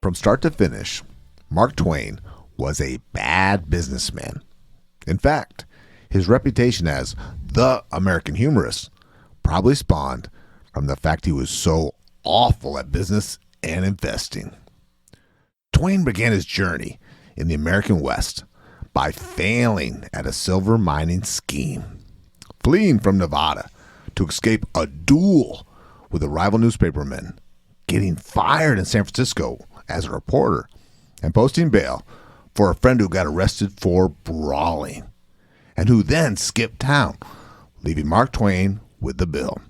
From start to finish, Mark Twain was a bad businessman. In fact, his reputation as the American humorist probably spawned from the fact he was so awful at business and investing. Twain began his journey in the American West by failing at a silver mining scheme, fleeing from Nevada to escape a duel with a rival newspaperman, getting fired in San Francisco as a reporter, and posting bail for a friend who got arrested for brawling, and who then skipped town, leaving Mark Twain with the bill.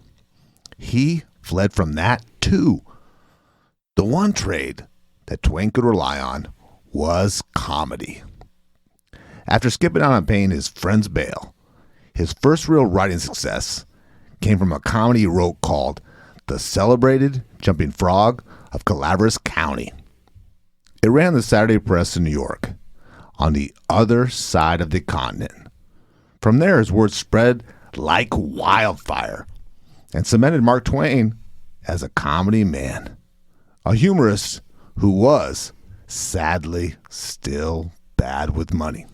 He fled from that too. The one trade that Twain could rely on was comedy. After skipping out on paying his friend's bail, his first real writing success came from a comedy he wrote called The Celebrated Jumping Frog of Calaveras County. It ran the Saturday Press in New York, on the other side of the continent. From there, his word spread like wildfire and cemented Mark Twain as a comedy man, a humorist who was, sadly, still bad with money.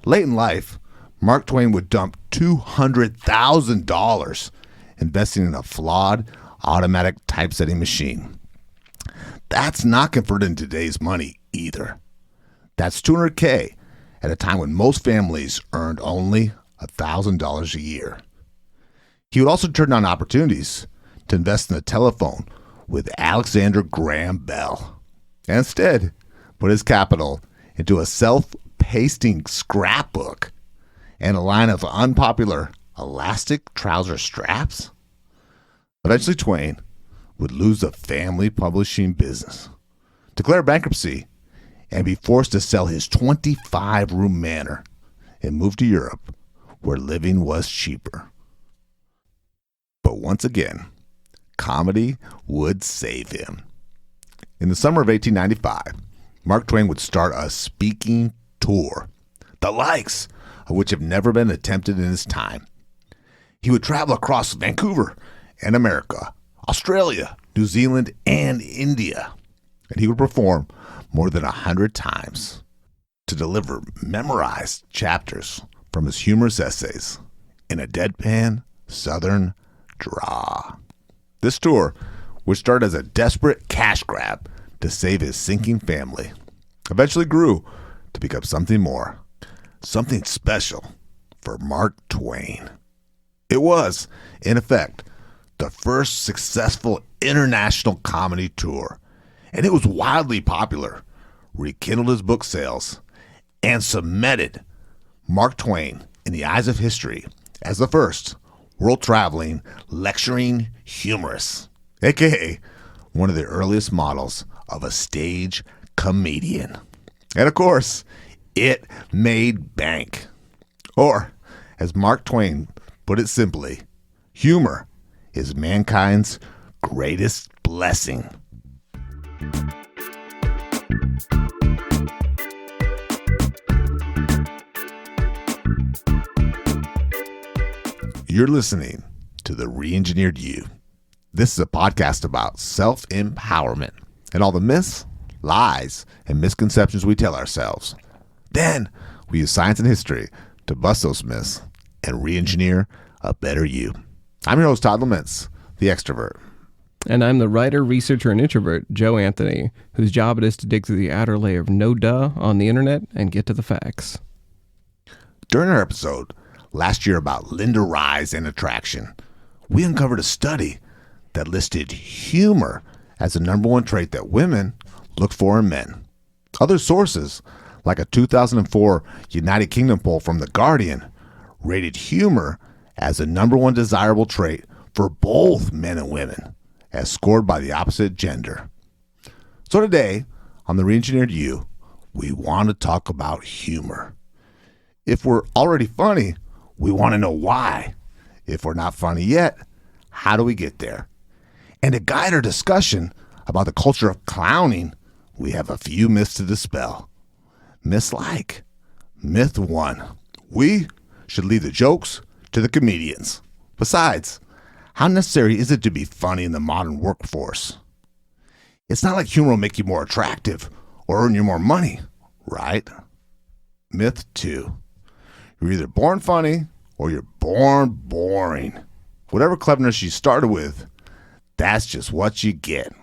Late in life, Mark Twain would dump $200,000 investing in a flawed automatic typesetting machine. That's not converted in today's money either. That's $200K at a time when most families earned only $1,000 a year. He would also turn down opportunities to invest in the telephone with Alexander Graham Bell, and instead put his capital into a self-pasting scrapbook and a line of unpopular elastic trouser straps. Eventually, Twain would lose the family publishing business, declare bankruptcy, and be forced to sell his 25-room manor and move to Europe, where living was cheaper. But once again, comedy would save him. In the summer of 1895, Mark Twain would start a speaking tour, the likes of which have never been attempted in his time. He would travel across Vancouver and America, Australia, New Zealand, and India, and he would perform more than 100 times to deliver memorized chapters from his humorous essays in a deadpan Southern drawl. This tour, which started as a desperate cash grab to save his sinking family, eventually grew to become something more, something special for Mark Twain. It was, in effect, the first successful international comedy tour, and it was wildly popular, rekindled his book sales, and cemented Mark Twain in the eyes of history as the first world-traveling, lecturing humorist, a.k.a. one of the earliest models of a stage comedian. And of course, it made bank. Or, as Mark Twain put it simply, humor is mankind's greatest blessing. You're listening to The Re-Engineered You. This is a podcast about self-empowerment and all the myths, lies, and misconceptions we tell ourselves. Then we use science and history to bust those myths and re-engineer a better you. I'm your host, Todd Laments, the extrovert. And I'm the writer, researcher, and introvert, Joe Anthony, whose job it is to dig through the outer layer of no duh on the internet and get to the facts. During our episode last year about Linda Rise and attraction, we uncovered a study that listed humor as the number one trait that women look for in men. Other sources, like a 2004 United Kingdom poll from The Guardian, rated humor as the number one desirable trait for both men and women, as scored by the opposite gender. So today, on The Re-Engineered You, we want to talk about humor. If we're already funny, we want to know why. If we're not funny yet, how do we get there? And to guide our discussion about the culture of clowning, we have a few myths to dispel. Myths like Myth 1. We should leave the jokes to the comedians. Besides, how necessary is it to be funny in the modern workforce? It's not like humor will make you more attractive or earn you more money, right? Myth 2. You're either born funny or you're born boring. Whatever cleverness you started with, that's just what you get.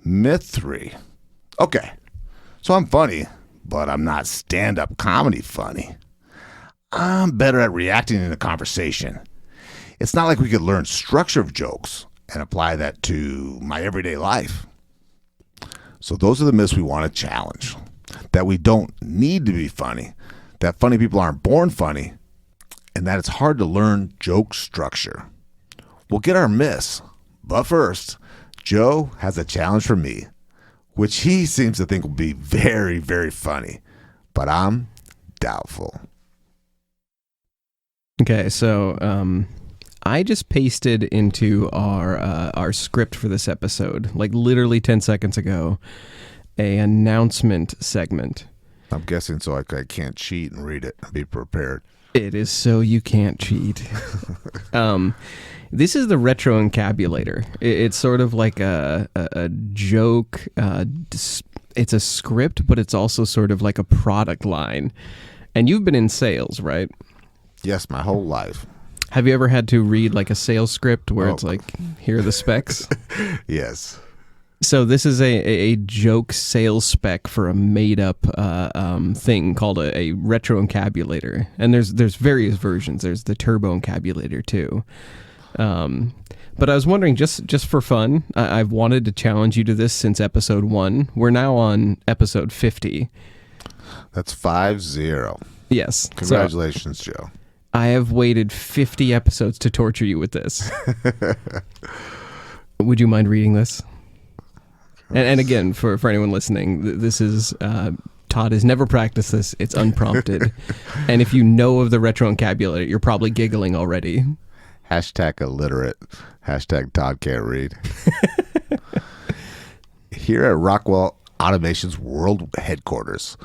Myth 3. Okay, so I'm funny, but I'm not stand-up comedy funny. I'm better at reacting in a conversation. It's not like we could learn structure of jokes and apply that to my everyday life. So those are the myths we want to challenge. That we don't need to be funny, that funny people aren't born funny, and that it's hard to learn joke structure. We'll get our myths, but first, Joe has a challenge for me, which he seems to think will be very, very funny, but I'm doubtful. Okay, so I just pasted into our script for this episode, like literally 10 seconds ago, a announcement segment. I'm guessing so I can't cheat and read it and be prepared. It is so you can't cheat. This is the retro encabulator. It's sort of like a joke. It's a script, but it's also sort of like a product line. And you've been in sales, right? Yes, my whole life. Have you ever had to read like a sales script where it's like, here are the specs? Yes. So this is a joke sales spec for a made-up thing called a retro encabulator. And there's various versions. There's the turbo encabulator too. But I was wondering, just for fun, I've wanted to challenge you to this since episode 1. We're now on episode 50. That's 50. Yes. Congratulations, Joe. I have waited 50 episodes to torture you with this. Would you mind reading this? And again, for anyone listening, this is Todd has never practiced this. It's unprompted. And if you know of the retro encabulator, you're probably giggling already. Hashtag illiterate. Hashtag Todd can't read. Here at Rockwell Automation's world headquarters,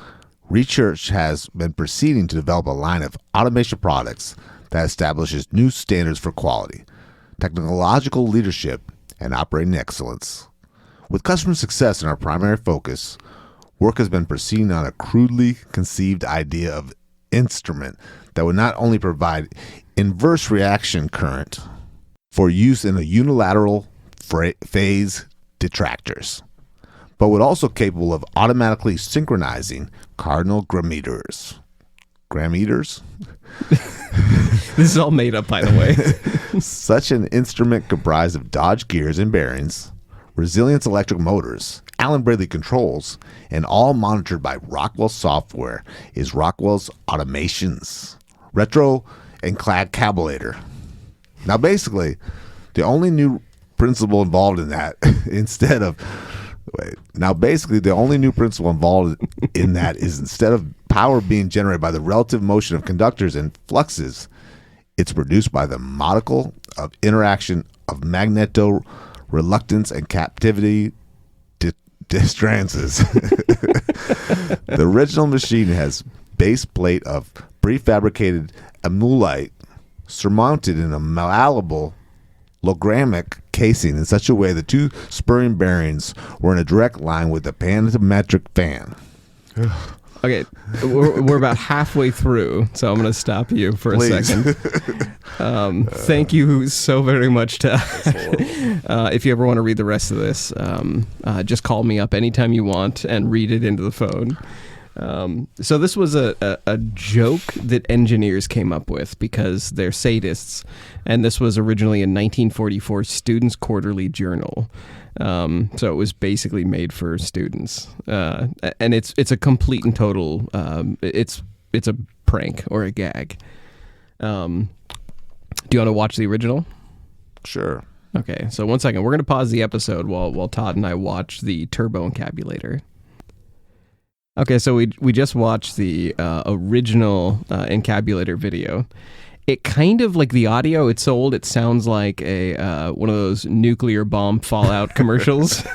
research has been proceeding to develop a line of automation products that establishes new standards for quality, technological leadership, and operating excellence. With customer success in our primary focus, work has been proceeding on a crudely conceived idea of instrument that would not only provide inverse reaction current for use in a unilateral phase detractors, but would also capable of automatically synchronizing cardinal grammeters. Grammeters? This is all made up, by the way. Such an instrument comprised of Dodge gears and bearings, Resilience electric motors, Allen Bradley controls, and all monitored by Rockwell software is Rockwell's Automation's retro encabulator. Now, basically, the only new principle involved in that, is instead of power being generated by the relative motion of conductors and fluxes, it's produced by the modicum of interaction of magneto-reluctance and captivity distrances. The original machine has base plate of prefabricated amulite surmounted in a malleable logrammic casing in such a way the two spurring bearings were in a direct line with the pentametric fan. Okay, we're about halfway through, so I'm going to stop you for a second. Thank you so very much, Todd. If you ever want to read the rest of this, just call me up anytime you want and read it into the phone. So this was a joke that engineers came up with because they're sadists, and this was originally a 1944 Students' Quarterly Journal. So it was basically made for students, and it's a complete and total. It's a prank or a gag. Do you want to watch the original? Sure. Okay, so 1 second. We're going to pause the episode while Todd and I watch the turbo encabulator. Okay, so we just watched the original encabulator video. It kind of, like the audio, it's so old, it sounds like a one of those nuclear bomb fallout commercials.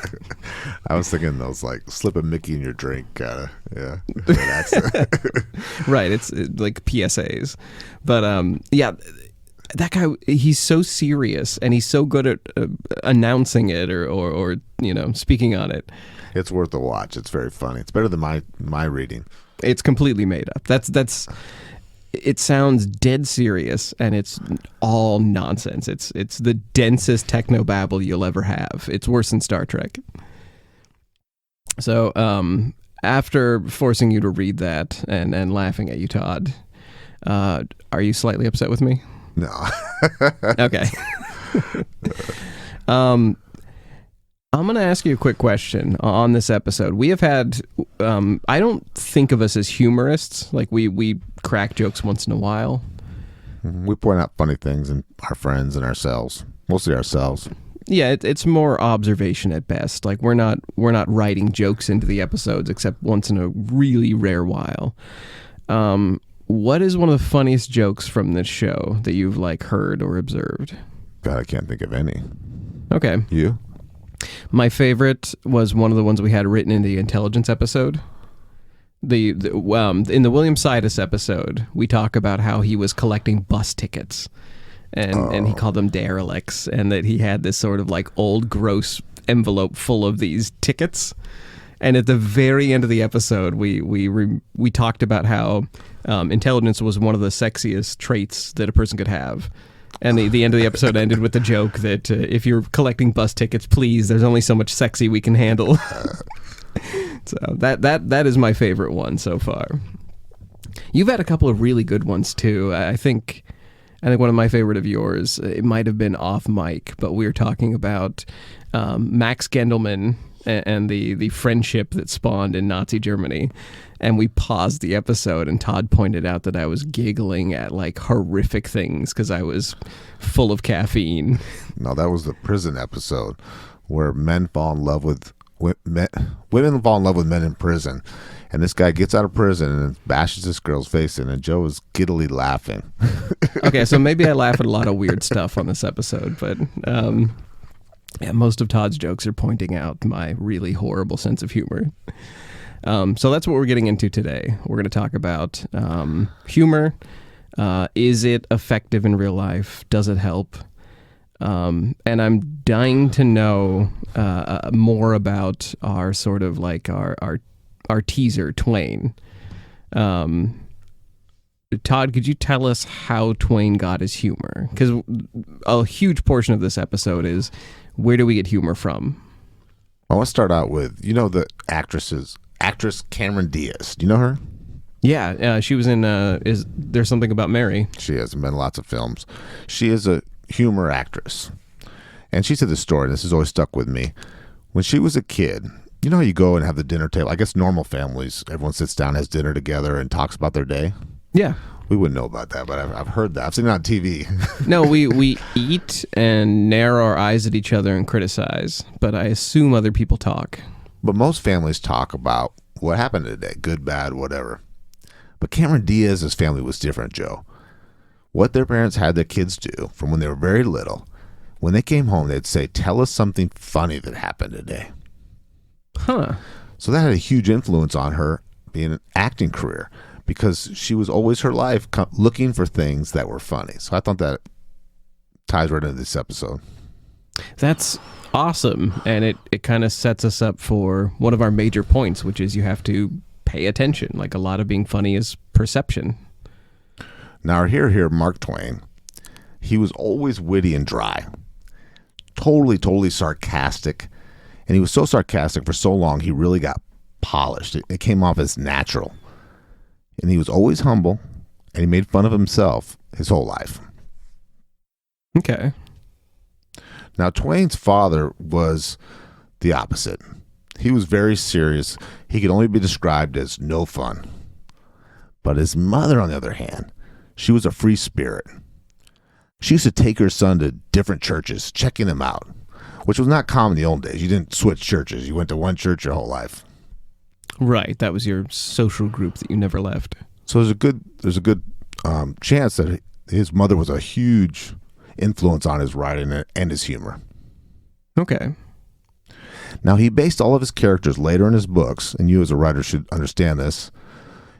I was thinking those, like, slip a Mickey in your drink, yeah. Right, it's like PSAs. But, yeah, that guy, he's so serious, and he's so good at announcing it or speaking on it. It's worth a watch. It's very funny. It's better than my reading. It's completely made up. That's. It sounds dead serious, and it's all nonsense. It's the densest technobabble you'll ever have. It's worse than Star Trek. So, after forcing you to read that and laughing at you, Todd, are you slightly upset with me? No. Okay. I'm going to ask you a quick question on this episode. We have had, I don't think of us as humorists. Like, we crack jokes once in a while. We point out funny things in our friends and ourselves, mostly ourselves. Yeah, it's more observation at best. Like, we're not writing jokes into the episodes except once in a really rare while. What is one of the funniest jokes from this show that you've heard or observed? God, I can't think of any. Okay. You? My favorite was one of the ones we had written in the intelligence episode. In the William Sidus episode, we talk about how he was collecting bus tickets, and he called them derelicts, and that he had this sort of old gross envelope full of these tickets. And at the very end of the episode, we talked about how intelligence was one of the sexiest traits that a person could have. And the end of the episode ended with the joke that if you're collecting bus tickets, please, there's only so much sexy we can handle. So that is my favorite one so far. You've had a couple of really good ones too. I think one of my favorite of yours, it might have been off mic, but we were talking about Max Gendelman and the friendship that spawned in Nazi Germany. And we paused the episode, and Todd pointed out that I was giggling at horrific things because I was full of caffeine. No, that was the prison episode where men fall in love with women fall in love with men in prison. And this guy gets out of prison and bashes this girl's face in, and Joe is giddily laughing. Okay, so maybe I laugh at a lot of weird stuff on this episode, but yeah, most of Todd's jokes are pointing out my really horrible sense of humor. So that's what we're getting into today. We're going to talk about humor. Is it effective in real life? Does it help? And I'm dying to know more about our sort of our teaser, Twain. Todd, could you tell us how Twain got his humor? Because a huge portion of this episode is, where do we get humor from? I want to start out with, the actress Cameron Diaz. Do you know her? Yeah, she was in Is There Something About Mary? She has been in lots of films. She is a humor actress. And she said this story, and this has always stuck with me. When she was a kid, you know how you go and have the dinner table? I guess normal families, everyone sits down, has dinner together, and talks about their day. Yeah. We wouldn't know about that, but I've heard that. I've seen it on TV. No, we eat and narrow our eyes at each other and criticize, but I assume other people talk. But most families talk about what happened today, good, bad, whatever. But Cameron Diaz's family was different, Joe. What their parents had their kids do from when they were very little, when they came home, they'd say, "Tell us something funny that happened today." Huh. So that had a huge influence on her being an acting career, because she was always her life looking for things that were funny. So I thought that ties right into this episode. That's awesome. And it kind of sets us up for one of our major points, which is you have to pay attention. A lot of being funny is perception. Now our hero here, Mark Twain, he was always witty and dry. Totally sarcastic. And he was so sarcastic for so long, he really got polished. It came off as natural. And he was always humble, and he made fun of himself his whole life. Okay. Now, Twain's father was the opposite. He was very serious. He could only be described as no fun. But his mother, on the other hand, she was a free spirit. She used to take her son to different churches, checking them out, which was not common in the old days. You didn't switch churches. You went to one church your whole life. Right. That was your social group that you never left. So there's a good chance that his mother was a huge influence on his writing and his humor. Okay. Now, he based all of his characters later in his books, and you as a writer should understand this.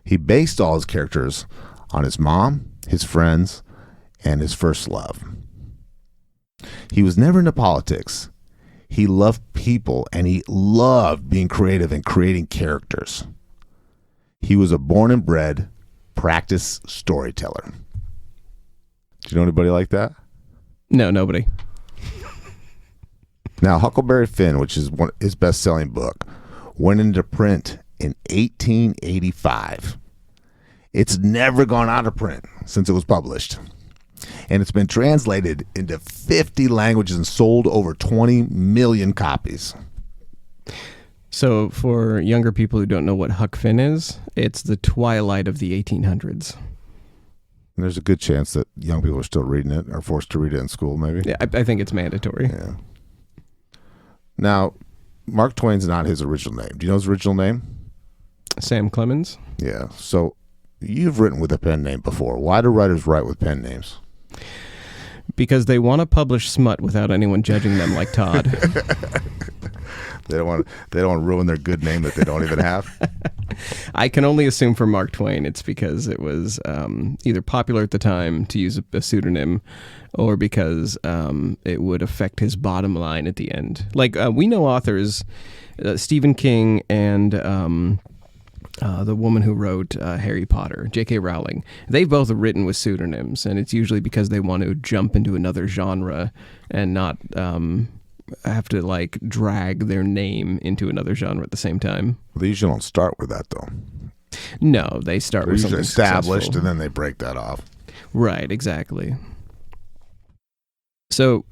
He based all his characters on his mom, his friends, and his first love. He was never into politics. He loved people, and he loved being creative and creating characters. He was a born and bred practice storyteller. Do you know anybody like that? No, nobody. Now, Huckleberry Finn, which is his best-selling book, went into print in 1885. It's never gone out of print since it was published. And it's been translated into 50 languages and sold over 20 million copies. So for younger people who don't know what Huck Finn is, it's the twilight of the 1800s. And there's a good chance that young people are still reading it, or forced to read it in school, maybe. Yeah, I think it's mandatory. Yeah. Now, Mark Twain's not his original name. Do you know his original name? Sam Clemens? Yeah. So you've written with a pen name before. Why do writers write with pen names? Because they want to publish smut without anyone judging them like Todd. They don't want to ruin their good name that they don't even have. I can only assume for Mark Twain it's because it was either popular at the time to use a pseudonym, or because it would affect his bottom line at the end. Like we know authors, Stephen King and the woman who wrote Harry Potter, J.K. Rowling. They've both written with pseudonyms, and it's usually because they want to jump into another genre and not have to like drag their name into another genre at the same time. Well, they usually don't start with that, though. No, they start with something established, successful. and then they break that off. Right, exactly. So,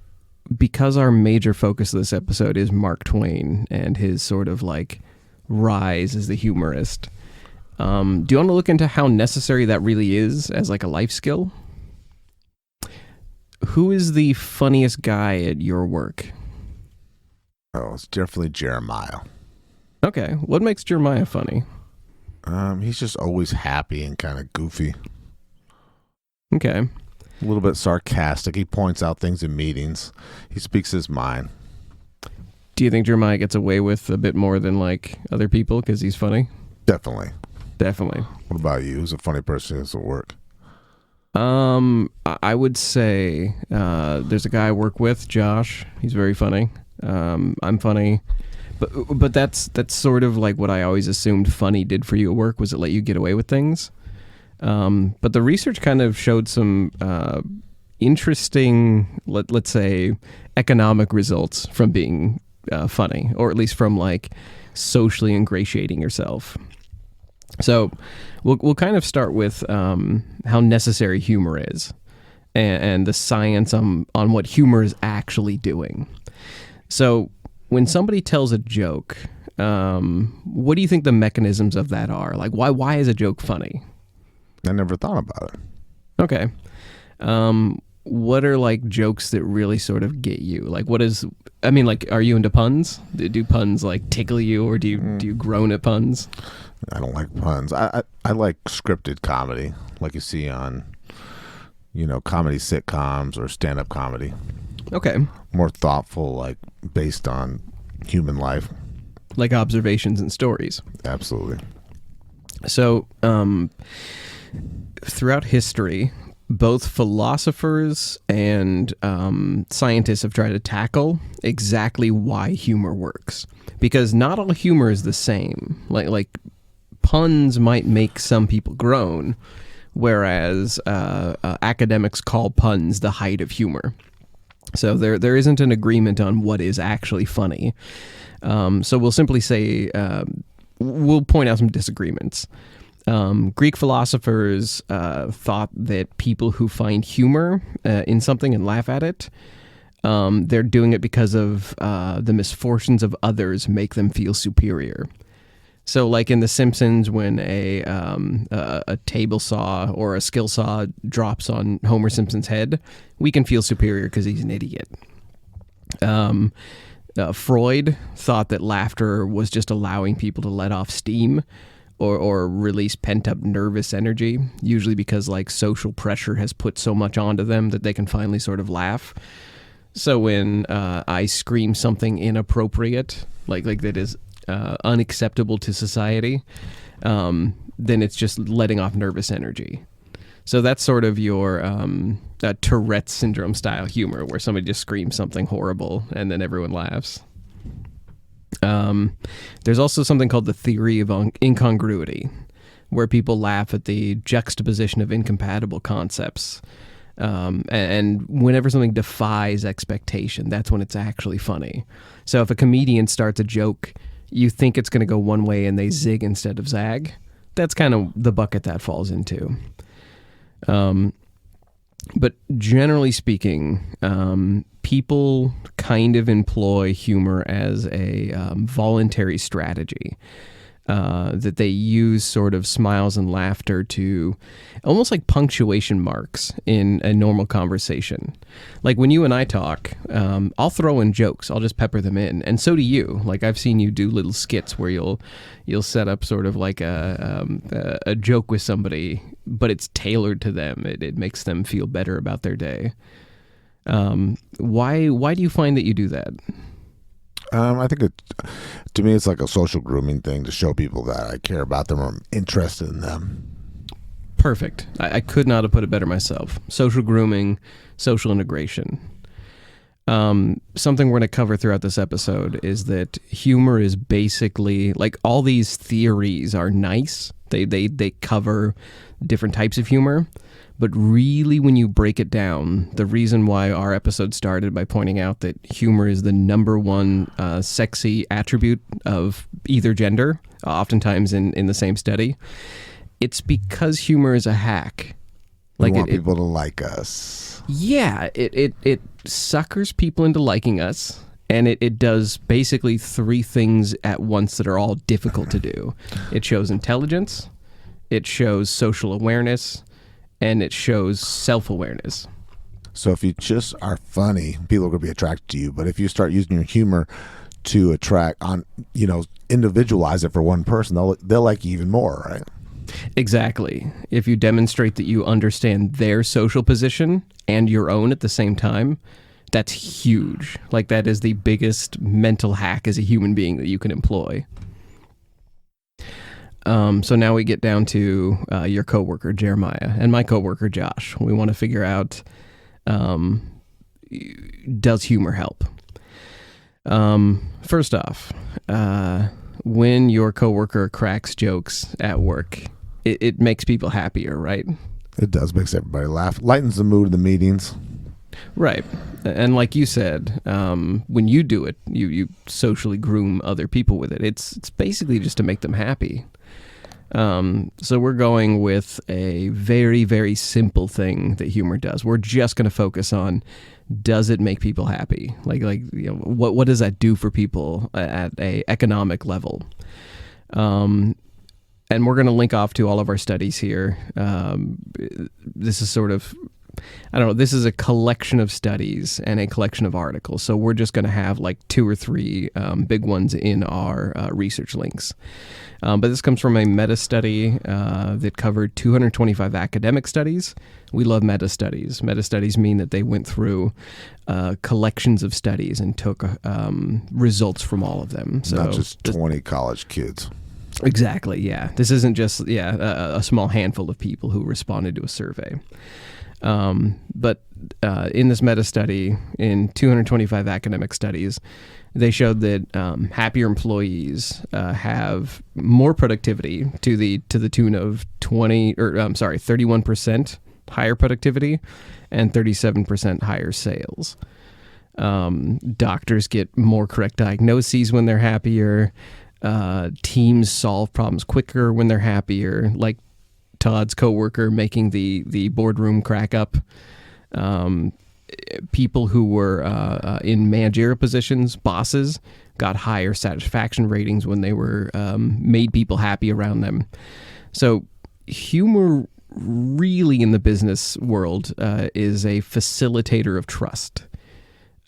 because our major focus of this episode is Mark Twain and his sort of like rise as the humorist, do you want to look into how necessary that really is as like a life skill? Who is the funniest guy at your work? Oh, it's definitely Jeremiah. Okay, what makes Jeremiah funny? He's just always happy and kind of goofy. Okay. A little bit sarcastic. He points out things in meetings. He speaks his mind. Do you think Jeremiah gets away with a bit more than like other people because he's funny? Definitely. Definitely. What about you? Who's a funny person who doesn't work? I would say there's a guy I work with, Josh. He's very funny. I'm funny, but that's sort of like what I always assumed funny did for you at work, was it let you get away with things. But the research kind of showed some interesting, let's say, economic results from being funny, or at least from like socially ingratiating yourself. So we'll kind of start with how necessary humor is, and the science on what humor is actually doing. So when somebody tells a joke, what do you think the mechanisms of that are? Like, why is a joke funny? I never thought about it. Okay. What are like jokes that really sort of get you? Like, are you into puns? Do puns like tickle you, or do you groan at puns? I don't like puns. I like scripted comedy, like you see on, comedy sitcoms or stand-up comedy. Okay. More thoughtful, like based on human life. Like observations and stories. Absolutely. So, throughout history, both philosophers and scientists have tried to tackle exactly why humor works, because not all humor is the same. Like puns might make some people groan, whereas academics call puns the height of humor. So there isn't an agreement on what is actually funny. So we'll simply say, we'll point out some disagreements. Greek philosophers thought that people who find humor in something and laugh at it, they're doing it because of the misfortunes of others make them feel superior. So like in The Simpsons, when a table saw or a skill saw drops on Homer Simpson's head, we can feel superior because he's an idiot. Freud thought that laughter was just allowing people to let off steam or release pent-up nervous energy, usually because like social pressure has put so much onto them that they can finally sort of laugh. So when I scream something inappropriate, like that is unacceptable to society, then it's just letting off nervous energy. So that's sort of your Tourette syndrome style humor, where somebody just screams something horrible and then everyone laughs. There's also something called the theory of incongruity, where people laugh at the juxtaposition of incompatible concepts. And whenever something defies expectation, that's when it's actually funny. So if a comedian starts a joke, you think it's going to go one way and they zig instead of zag. That's kind of the bucket that falls into. But generally speaking, people kind of employ humor as a voluntary strategy. That they use sort of smiles and laughter to almost like punctuation marks in a normal conversation. Like when you and I talk, I'll throw in jokes. I'll just pepper them in. And so do you. Like I've seen you do little skits where you'll set up sort of like a joke with somebody, but it's tailored to them. It makes them feel better about their day. Why do you find that you do that? I think to me, it's like a social grooming thing to show people that I care about them or I'm interested in them. Perfect. I could not have put it better myself. Social grooming, social integration. Something we're going to cover throughout this episode is that humor is basically, like, all these theories are nice. They cover different types of humor. But really, when you break it down, the reason why our episode started by pointing out that humor is the number one sexy attribute of either gender, oftentimes in the same study, it's because humor is a hack. We want people to like us. Yeah, it suckers people into liking us, and it does basically three things at once that are all difficult to do. It shows intelligence, it shows social awareness, and it shows self-awareness. So if you just are funny, people are going to be attracted to you. But if you start using your humor to attract, individualize it for one person, they'll like you even more, right? Exactly. If you demonstrate that you understand their social position and your own at the same time, that's huge. Like, that is the biggest mental hack as a human being that you can employ. So now we get down to your coworker Jeremiah and my coworker Josh. We want to figure out, does humor help? First off, when your coworker cracks jokes at work, it makes people happier, right? It does. Makes everybody laugh. Lightens the mood of the meetings. Right. And like you said, when you do it, you socially groom other people with it. It's basically just to make them happy. So we're going with a very, very simple thing that humor does. We're just going to focus on, does it make people happy? What does that do for people at a economic level? And we're going to link off to all of our studies here. This is sort of, this is a collection of studies and a collection of articles. So we're just going to have like 2 or 3 big ones in our research links. But this comes from a meta-study that covered 225 academic studies. We love meta-studies. Meta-studies mean that they went through collections of studies and took results from all of them. So not just 20 college kids. Exactly, yeah. This isn't just a small handful of people who responded to a survey. But in this meta-study, in 225 academic studies, they showed that happier employees have more productivity to the tune of 31% higher productivity and 37% higher sales. Doctors get more correct diagnoses when they're happier. Teams solve problems quicker when they're happier. Like Todd's coworker making the boardroom crack up. People who were in managerial positions, bosses, got higher satisfaction ratings when they were made people happy around them. So humor really in the business world is a facilitator of trust.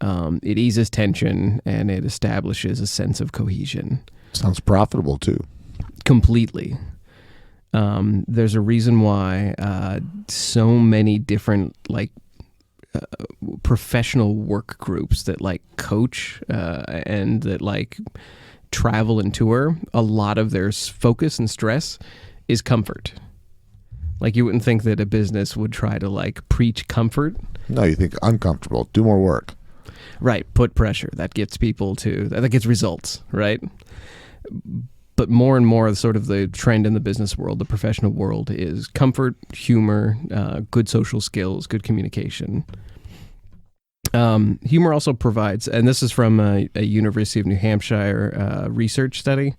It eases tension and it establishes a sense of cohesion. Sounds profitable too. Completely. There's a reason why so many different professional work groups that coach and that travel and tour, a lot of their focus and stress is comfort. Like, you wouldn't think that a business would try to like preach comfort. No, you think uncomfortable. Do more work. Right. Put pressure. That gets that gets results, right? But more and more, sort of the trend in the business world, the professional world, is comfort, humor, good social skills, good communication. Humor also provides, and this is from a University of New Hampshire research study,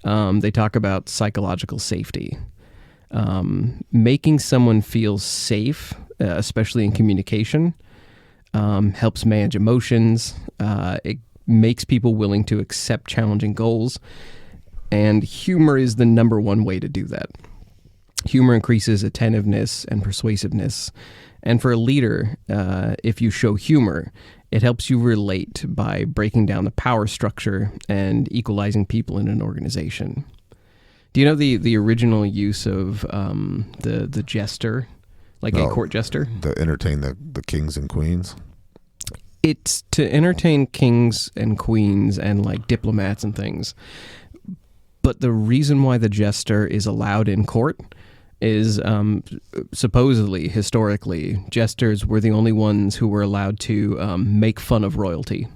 they talk about psychological safety. Making someone feel safe, especially in communication, helps manage emotions. It makes people willing to accept challenging goals. And humor is the number one way to do that. Humor increases attentiveness and persuasiveness. And for a leader, if you show humor, it helps you relate by breaking down the power structure and equalizing people in an organization. Do you know the original use of the jester, like a court jester? To entertain the kings and queens? It's to entertain kings and queens and like diplomats and things. But the reason why the jester is allowed in court is supposedly, historically, jesters were the only ones who were allowed to make fun of royalty.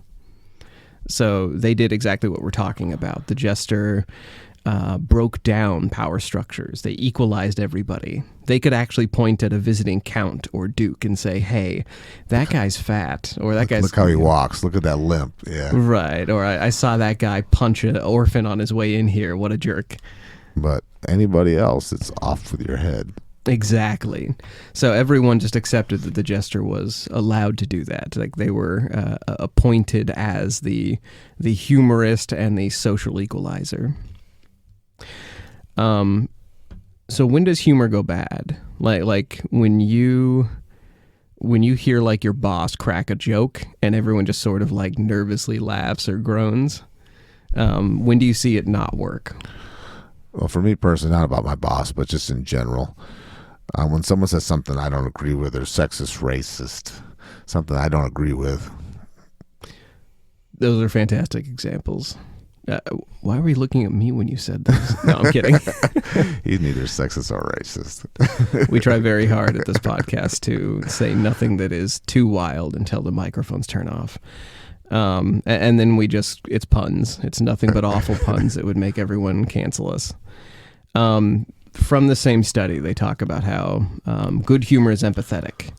So they did exactly what we're talking about. The jester broke down power structures. They equalized everybody. They could actually point at a visiting count or duke and say, hey, that guy's fat, or that guy's... Look how he walks. Look at that limp. Yeah. Right. Or I saw that guy punch an orphan on his way in here. What a jerk. But anybody else, it's off with your head. Exactly. So everyone just accepted that the jester was allowed to do that. Like, they were appointed as the humorist and the social equalizer. So when does humor go bad? Like when you hear like your boss crack a joke and everyone just sort of like nervously laughs or groans. When do you see it not work? Well, for me personally, not about my boss, but just in general. When someone says something I don't agree with, or sexist, racist, something I don't agree with. Those are fantastic examples. Why were you looking at me when you said this? No, I'm kidding. He's neither sexist or racist. We try very hard at this podcast to say nothing that is too wild until the microphones turn off. And then it's puns. It's nothing but awful puns that would make everyone cancel us. From the same study, they talk about how good humor is empathetic.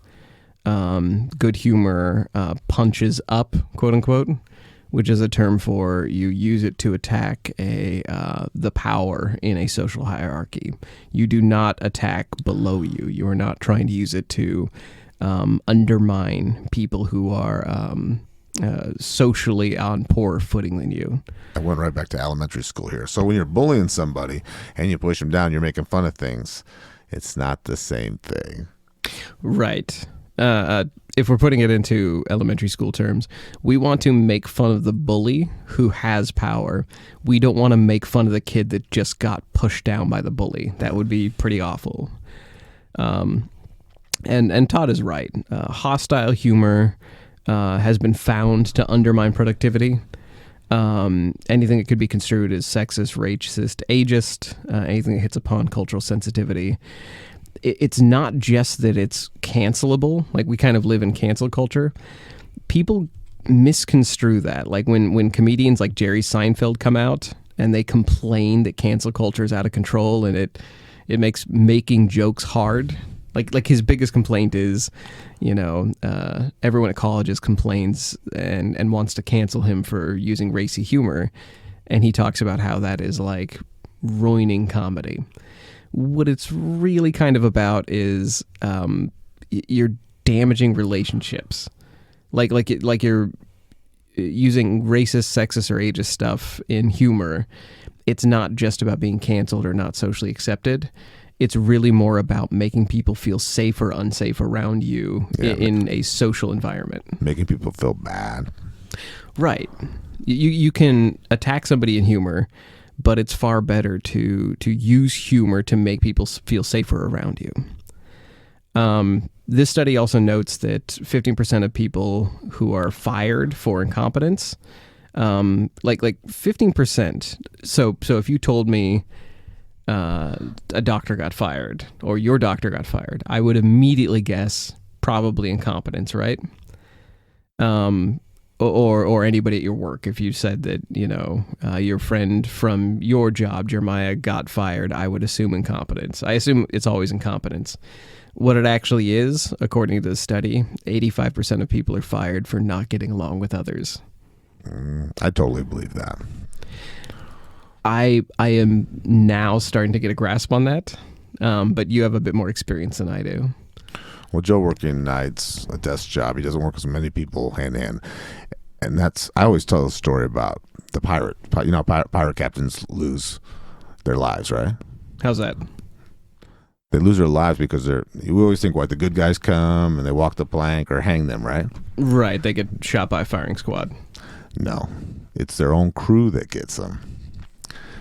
Good humor punches up, quote unquote, which is a term for you use it to attack the power in a social hierarchy. You do not attack below you. You are not trying to use it to undermine people who are socially on poorer footing than you. I went right back to elementary school here. So when you're bullying somebody and you push them down, you're making fun of things. It's not the same thing. Right. If we're putting it into elementary school terms, we want to make fun of the bully who has power. We don't want to make fun of the kid that just got pushed down by the bully. That would be pretty awful. And Todd is right. Hostile humor has been found to undermine productivity. Anything that could be construed as sexist, racist, ageist, anything that hits upon cultural sensitivity. It's not just that it's cancelable. Like, we kind of live in cancel culture. People misconstrue that. Like when comedians like Jerry Seinfeld come out and they complain that cancel culture is out of control and it makes making jokes hard. Like his biggest complaint is, everyone at colleges complains and wants to cancel him for using racy humor. And he talks about how that is like ruining comedy. What it's really kind of about is you're damaging relationships. Like you're using racist, sexist, or ageist stuff in humor. It's not just about being canceled or not socially accepted. It's really more about making people feel safe or unsafe around you in a social environment. Making people feel bad. Right. You can attack somebody in humor, but it's far better to use humor to make people feel safer around you. This study also notes that 15% of people who are fired for incompetence, like 15%. So if you told me a doctor got fired or your doctor got fired, I would immediately guess probably incompetence, right? Or anybody at your work. If you said that, your friend from your job, Jeremiah, got fired, I would assume incompetence. I assume it's always incompetence. What it actually is, according to the study, 85% of people are fired for not getting along with others. I totally believe that. I am now starting to get a grasp on that, but you have a bit more experience than I do. Well, Joe working nights, a desk job. He doesn't work with many people hand in hand. And I always tell the story about the pirate. Pirate captains lose their lives, right? How's that? They lose their lives because we always think, the good guys come and they walk the plank or hang them, right? Right. They get shot by a firing squad. No, it's their own crew that gets them.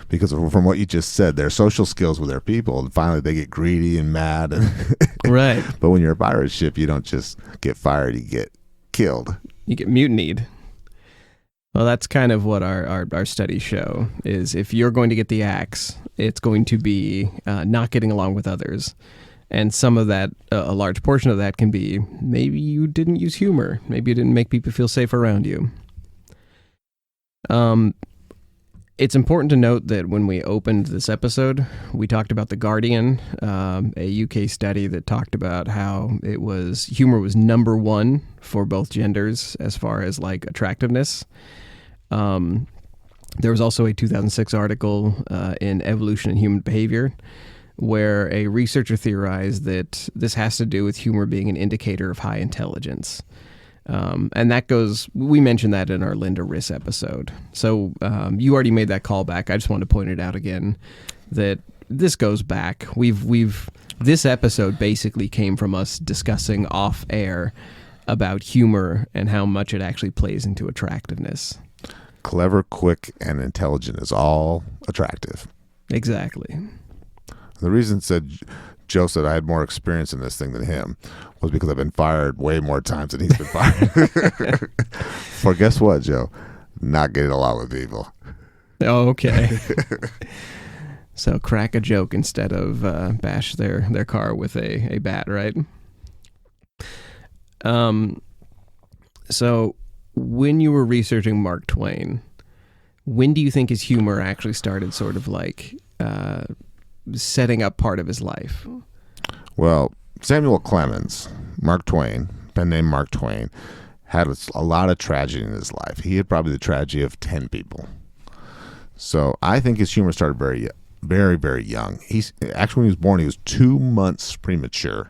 Because from what you just said, their social skills with their people, and finally they get greedy and mad. Right. But when you're a pirate ship, you don't just get fired, you get killed. You get mutinied. Well, that's kind of what our studies show, is if you're going to get the axe, it's going to be not getting along with others. And some of that, a large portion of that can be maybe you didn't use humor. Maybe you didn't make people feel safe around you. It's important to note that when we opened this episode, we talked about The Guardian, a UK study that talked about how humor was number one for both genders as far as attractiveness. There was also a 2006 article in Evolution and Human Behavior where a researcher theorized that this has to do with humor being an indicator of high intelligence. And we mentioned that in our Linda Riss episode. So you already made that callback. I just wanted to point it out again that this goes back. This episode basically came from us discussing off air about humor and how much it actually plays into attractiveness. Clever, quick, and intelligent is all attractive. Exactly. The reason Joe said I had more experience in this thing than him was because I've been fired way more times than he's been fired. For guess what, Joe? Not getting along with people. Oh, okay. So crack a joke instead of bash their car with a bat, right? So when you were researching Mark Twain, when do you think his humor actually started sort of setting up part of his life? Well, Samuel Clemens, Mark Twain, pen name Mark Twain, had a lot of tragedy in his life. He had probably the tragedy of 10 people. So I think his humor started very, very, very young. When he was born, he was 2 months premature.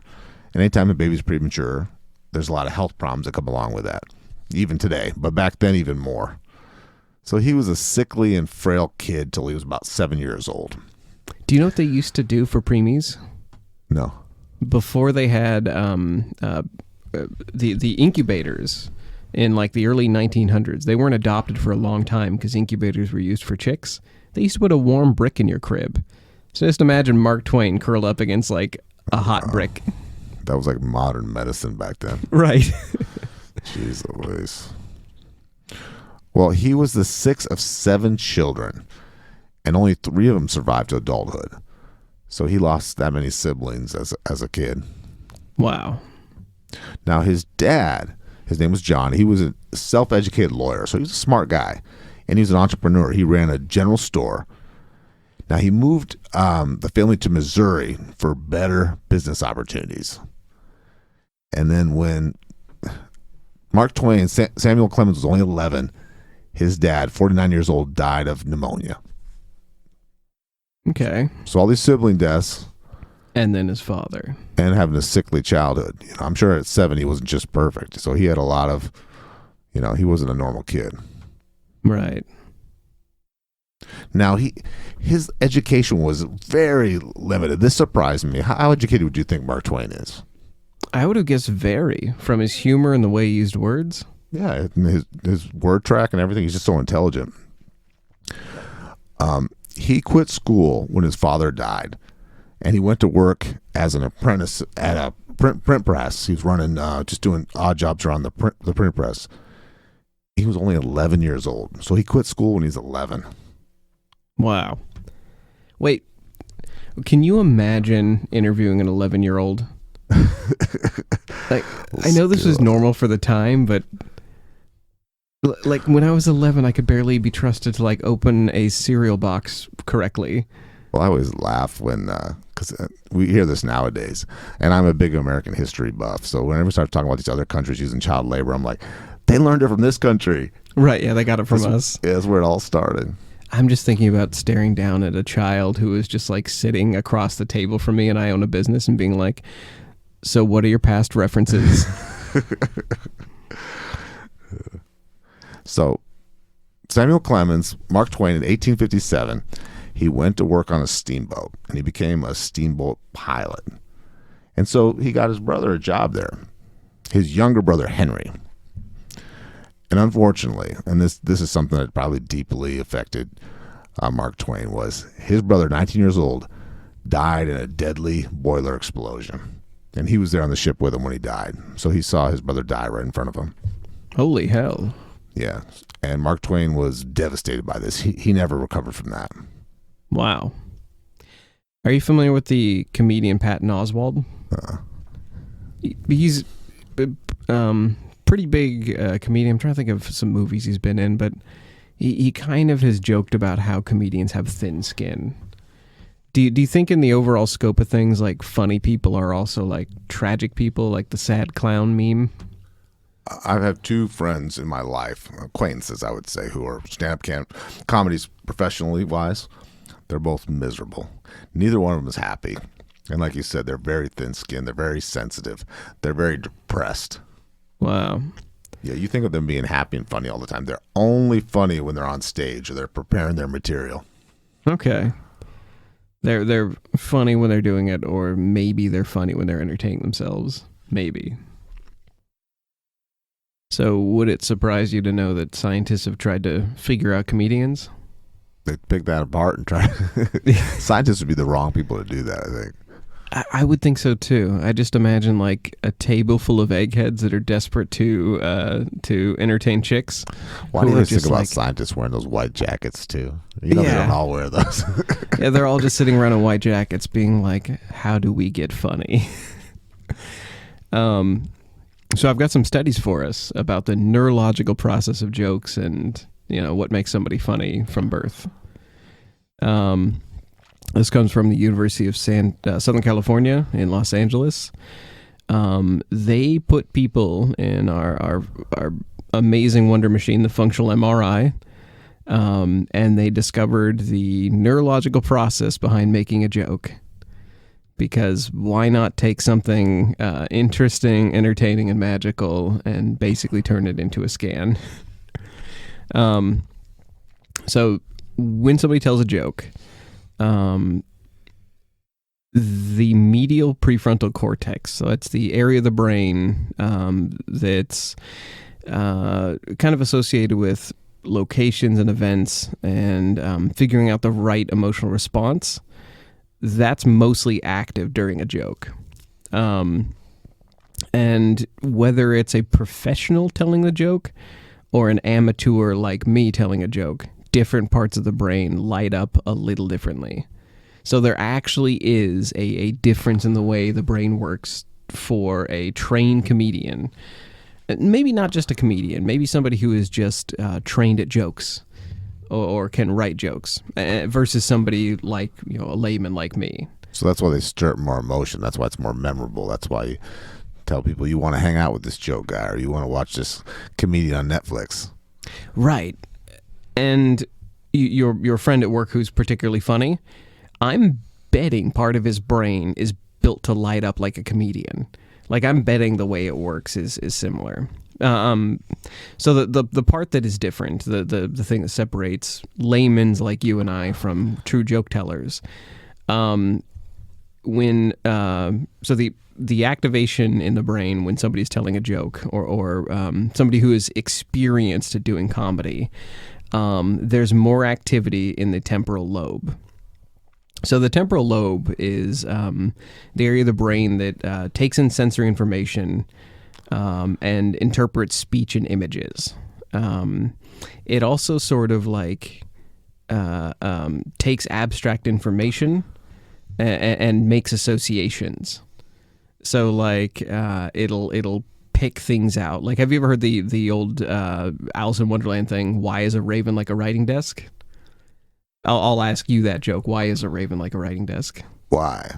And anytime a baby's premature, there's a lot of health problems that come along with that, even today. But back then, even more. So he was a sickly and frail kid till he was about 7 years old. Do you know what they used to do for preemies? No. Before they had the incubators in the early 1900s, they weren't adopted for a long time because incubators were used for chicks. They used to put a warm brick in your crib. So just imagine Mark Twain curled up against a hot brick. That was modern medicine back then. Right. Jeez Louise. Well, he was the sixth of 7 children, and only 3 of them survived to adulthood. So he lost that many siblings as a kid. Wow. Now his dad, his name was John. He was a self-educated lawyer, so he was a smart guy, and he was an entrepreneur. He ran a general store. Now he moved the family to Missouri for better business opportunities. And then when Mark Twain, Samuel Clemens was only 11, his dad, 49 years old, died of pneumonia. Okay. So all these sibling deaths. And then his father. And having a sickly childhood. I'm sure at 7 he wasn't just perfect. So he had a lot of, he wasn't a normal kid. Right. Now, his education was very limited. This surprised me. How educated would you think Mark Twain is? I would have guessed very, from his humor and the way he used words. Yeah, his word track and everything. He's just so intelligent. He quit school when his father died, and he went to work as an apprentice at a print press. He was running, just doing odd jobs around the print press. He was only 11 years old, so he quit school when he was 11. Wow. Wait, Can you imagine interviewing an 11-year-old? Like, I know this was normal for the time, but like when I was 11, I could barely be trusted to like open a cereal box correctly. Well, I always laugh when, because we hear this nowadays, and I'm a big American history buff. So whenever we start talking about these other countries using child labor, I'm like, they learned it from this country. Right, yeah, they got it from us. Yeah, that's where it all started. I'm just thinking about staring down at a child who is just like sitting across the table from me and I own a business and being like, so what are your past references? So Samuel Clemens, Mark Twain, in 1857, he went to work on a steamboat and he became a steamboat pilot. And so he got his brother a job there, his younger brother, Henry. And unfortunately, and this is something that probably deeply affected Mark Twain, was his brother, 19 years old, died in a deadly boiler explosion. And he was there on the ship with him when he died. So he saw his brother die right in front of him. Holy hell. Yeah. And Mark Twain was devastated by this. He never recovered from that. Wow. Are you familiar with the comedian Patton Oswalt? He's pretty big comedian. I'm trying to think of some movies he's been in, but he kind of has joked about how comedians have thin skin. Do you think in the overall scope of things, like funny people are also like tragic people, like the sad clown meme? I've had two friends in my life, acquaintances, I would say, who are stand-up comedies professionally wise. They're both miserable. Neither one of them is happy. And like you said, they're very thin-skinned. They're very sensitive. They're very depressed. Wow. Yeah, you think of them being happy and funny all the time. They're only funny when they're on stage or they're preparing their material. Okay. They're funny when they're doing it, or maybe they're funny when they're entertaining themselves. Maybe. So would it surprise you to know that scientists have tried to figure out comedians? They pick that apart and try. Scientists would be the wrong people to do that, I think. I would think so too. I just imagine like a table full of eggheads that are desperate to entertain chicks. Why do you think about scientists wearing those white jackets too? You know, they don't all wear those. Yeah, they're all just sitting around in white jackets being like, how do we get funny? So I've got some studies for us about the neurological process of jokes and, you know, what makes somebody funny from birth. This comes from the University of Southern California in Los Angeles. They put people in our amazing wonder machine, the functional MRI, and they discovered the neurological process behind making a joke. Because why not take something interesting, entertaining, and magical and basically turn it into a scan? So when somebody tells a joke, the medial prefrontal cortex, so it's the area of the brain that's kind of associated with locations and events and figuring out the right emotional response, that's mostly active during a joke. And whether it's a professional telling the joke or an amateur like me telling a joke, different parts of the brain light up a little differently. So there actually is a difference in the way the brain works for a trained comedian. Maybe not just a comedian, maybe somebody who is just trained at jokes or can write jokes versus somebody like, you know, a layman like me. So that's why they stir up more emotion. That's why it's more memorable. That's why you tell people you want to hang out with this joke guy or you want to watch this comedian on Netflix. Right. And your friend at work who's particularly funny, I'm betting part of his brain is built to light up like a comedian. Like, I'm betting the way it works is similar. So the part that is different, the thing that separates laymen like you and I from true joke tellers, so the activation in the brain when somebody's telling a joke or somebody who is experienced at doing comedy, there's more activity in the temporal lobe. So the temporal lobe is the area of the brain that takes in sensory information and interprets speech and images. It also sort of like takes abstract information and makes associations. So like it'll pick things out. Like, have you ever heard the old Alice in Wonderland thing? Why is a raven like a writing desk? I'll ask you that joke. Why is a raven like a writing desk? Why?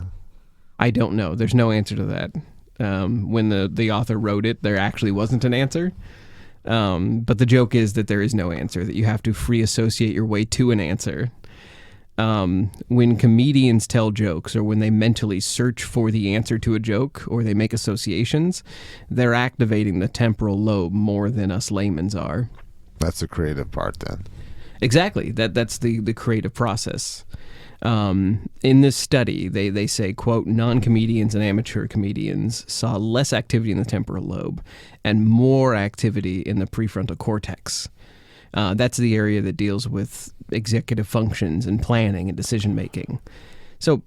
I don't know. There's no answer to that. When the author wrote it, there actually wasn't an answer. But the joke is that there is no answer, that you have to free associate your way to an answer. When comedians tell jokes, or when they mentally search for the answer to a joke, or they make associations, they're activating the temporal lobe more than us laymen's are. That's the creative part then. Exactly. That's the creative process. In this study, they say, quote, non-comedians and amateur comedians saw less activity in the temporal lobe and more activity in the prefrontal cortex. That's the area that deals with executive functions and planning and decision-making. So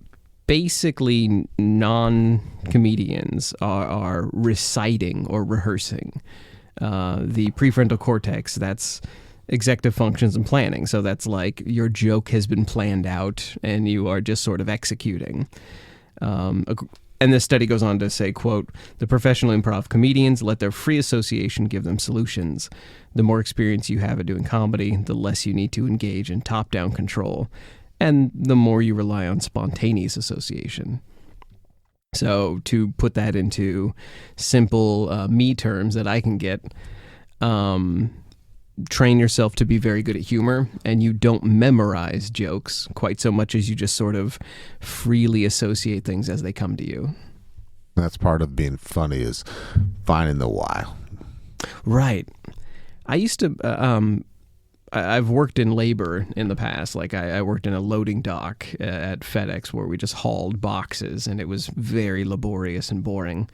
basically, non-comedians are reciting or rehearsing. The prefrontal cortex, that's executive functions and planning. So that's like your joke has been planned out and you are just sort of executing. And this study goes on to say, quote, the professional improv comedians let their free association give them solutions. The more experience you have at doing comedy, the less you need to engage in top-down control, and the more you rely on spontaneous association. So to put that into simple me terms that I can get, train yourself to be very good at humor, and you don't memorize jokes quite so much as you just sort of freely associate things as they come to you. That's part of being funny, is finding the why. Right. I used to, I've worked in labor in the past. Like I worked in a loading dock at FedEx where we just hauled boxes, and it was very laborious and boring.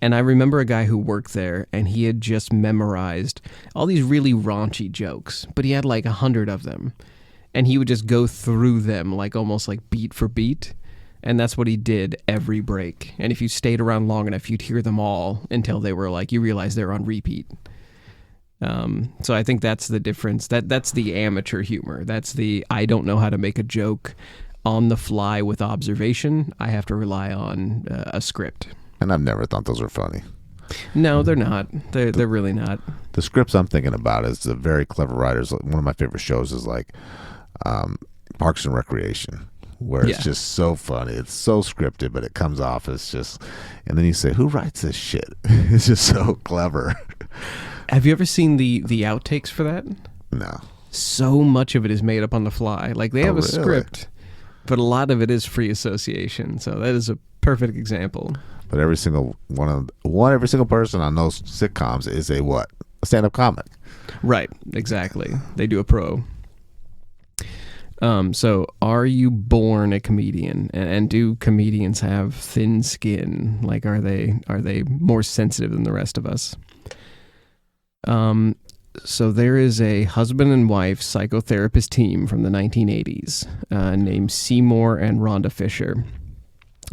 And I remember a guy who worked there, and he had just memorized all these really raunchy jokes, but he had like 100 of them. And he would just go through them like almost like beat for beat. And that's what he did every break. And if you stayed around long enough, you'd hear them all until they were like, you realize they're on repeat. So I think that's the difference. That's the amateur humor. That's the, I don't know how to make a joke on the fly with observation. I have to rely on a script. And I've never thought those were funny. No, they're not. They're really not. The scripts I'm thinking about is the very clever writers. One of my favorite shows is like Parks and Recreation, where it's just so funny. It's so scripted, but it comes off as just, and then you say, who writes this shit? It's just so clever. Have you ever seen the outtakes for that? No. So much of it is made up on the fly. Like they have a really? script, but a lot of it is free association. So that is a perfect example. But every single every single person on those sitcoms is a what? A stand-up comic. Right, exactly. They do a pro. So are you born a comedian? And do comedians have thin skin? Like are they more sensitive than the rest of us? So there is a husband and wife psychotherapist team from the 1980s named Seymour and Rhonda Fisher.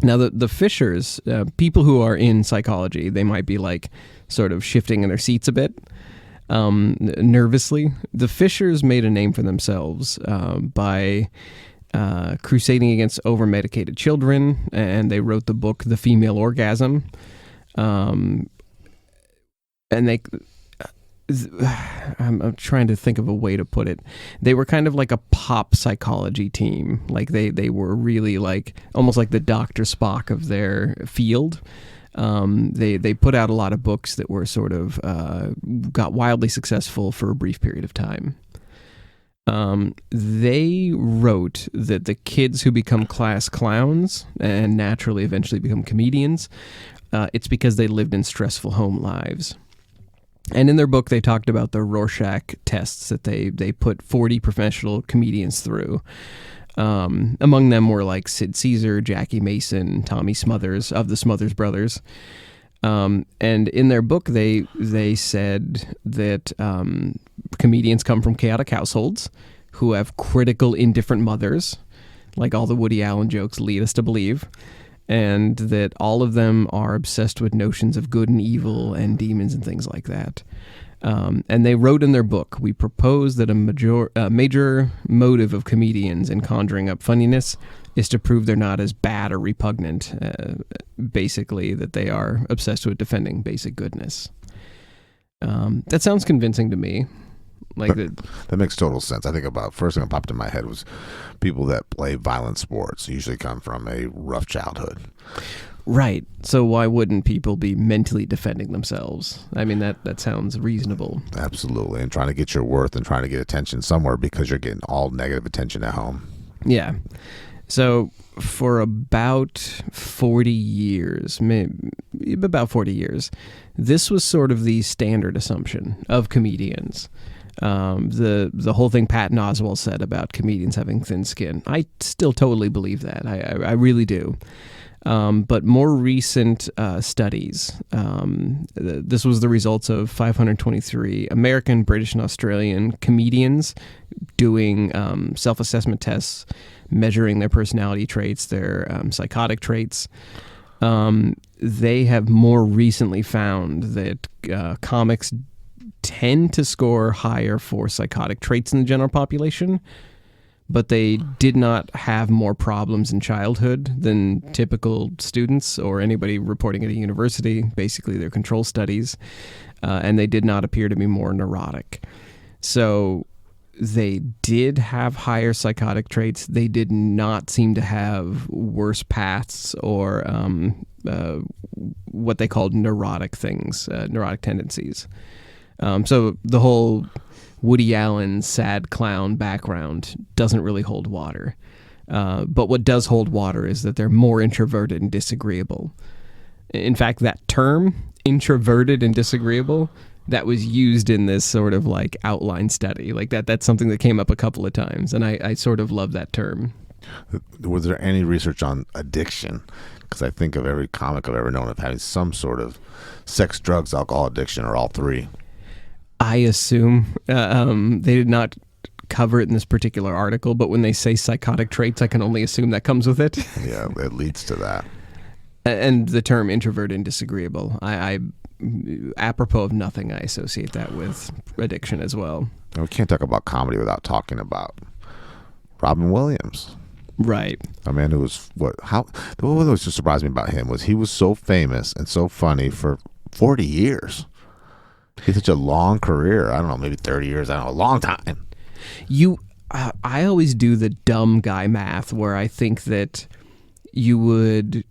Now, the Fishers, people who are in psychology, they might be like sort of shifting in their seats a bit nervously. The Fishers made a name for themselves by crusading against over-medicated children, and they wrote the book The Female Orgasm. And they... I'm trying to think of a way to put it. They were kind of like a pop psychology team. Like they were really like almost like the Dr. Spock of their field. They put out a lot of books that were sort of got wildly successful for a brief period of time. They wrote that the kids who become class clowns and naturally eventually become comedians, it's because they lived in stressful home lives. And in their book, they talked about the Rorschach tests that they put 40 professional comedians through. Among them were like Sid Caesar, Jackie Mason, Tommy Smothers of the Smothers Brothers. And in their book, they said that comedians come from chaotic households who have critical, indifferent mothers, like all the Woody Allen jokes lead us to believe. And that all of them are obsessed with notions of good and evil and demons and things like that. And they wrote in their book, we propose that a major motive of comedians in conjuring up funniness is to prove they're not as bad or repugnant. Basically, that they are obsessed with defending basic goodness. That sounds convincing to me. Like that makes total sense. I think about first thing that popped in my head was people that play violent sports usually come from a rough childhood. Right. So why wouldn't people be mentally defending themselves? I mean, that sounds reasonable. Absolutely. And trying to get your worth and trying to get attention somewhere because you're getting all negative attention at home. Yeah. So for about 40 years, this was sort of the standard assumption of comedians. The whole thing Patton Oswalt said about comedians having thin skin, I still totally believe that. I really do. But more recent studies, this was the results of 523 American, British, and Australian comedians doing self-assessment tests, measuring their personality traits, their psychotic traits. They have more recently found that comics tend to score higher for psychotic traits in the general population, but they did not have more problems in childhood than typical students or anybody reporting at a university, basically their control studies, and they did not appear to be more neurotic. So they did have higher psychotic traits. They did not seem to have worse paths or what they called neurotic things, neurotic tendencies. So the whole Woody Allen sad clown background doesn't really hold water. But what does hold water is that they're more introverted and disagreeable. In fact, that term, introverted and disagreeable, that was used in this sort of like outline study. Like that's something that came up a couple of times, and I sort of love that term. Was there any research on addiction? Because I think of every comic I've ever known of having some sort of sex, drugs, alcohol addiction, or all three. I assume they did not cover it in this particular article, but when they say psychotic traits, I can only assume that comes with it. Yeah, it leads to that. And the term introverted and disagreeable, I apropos of nothing, I associate that with addiction as well. And we can't talk about comedy without talking about Robin Williams. Right. A man who was, what was just surprised me about him was he was so famous and so funny for 40 years. He had such a long career. I don't know, maybe 30 years. I don't know, a long time. I always do the dumb guy math where I think that you would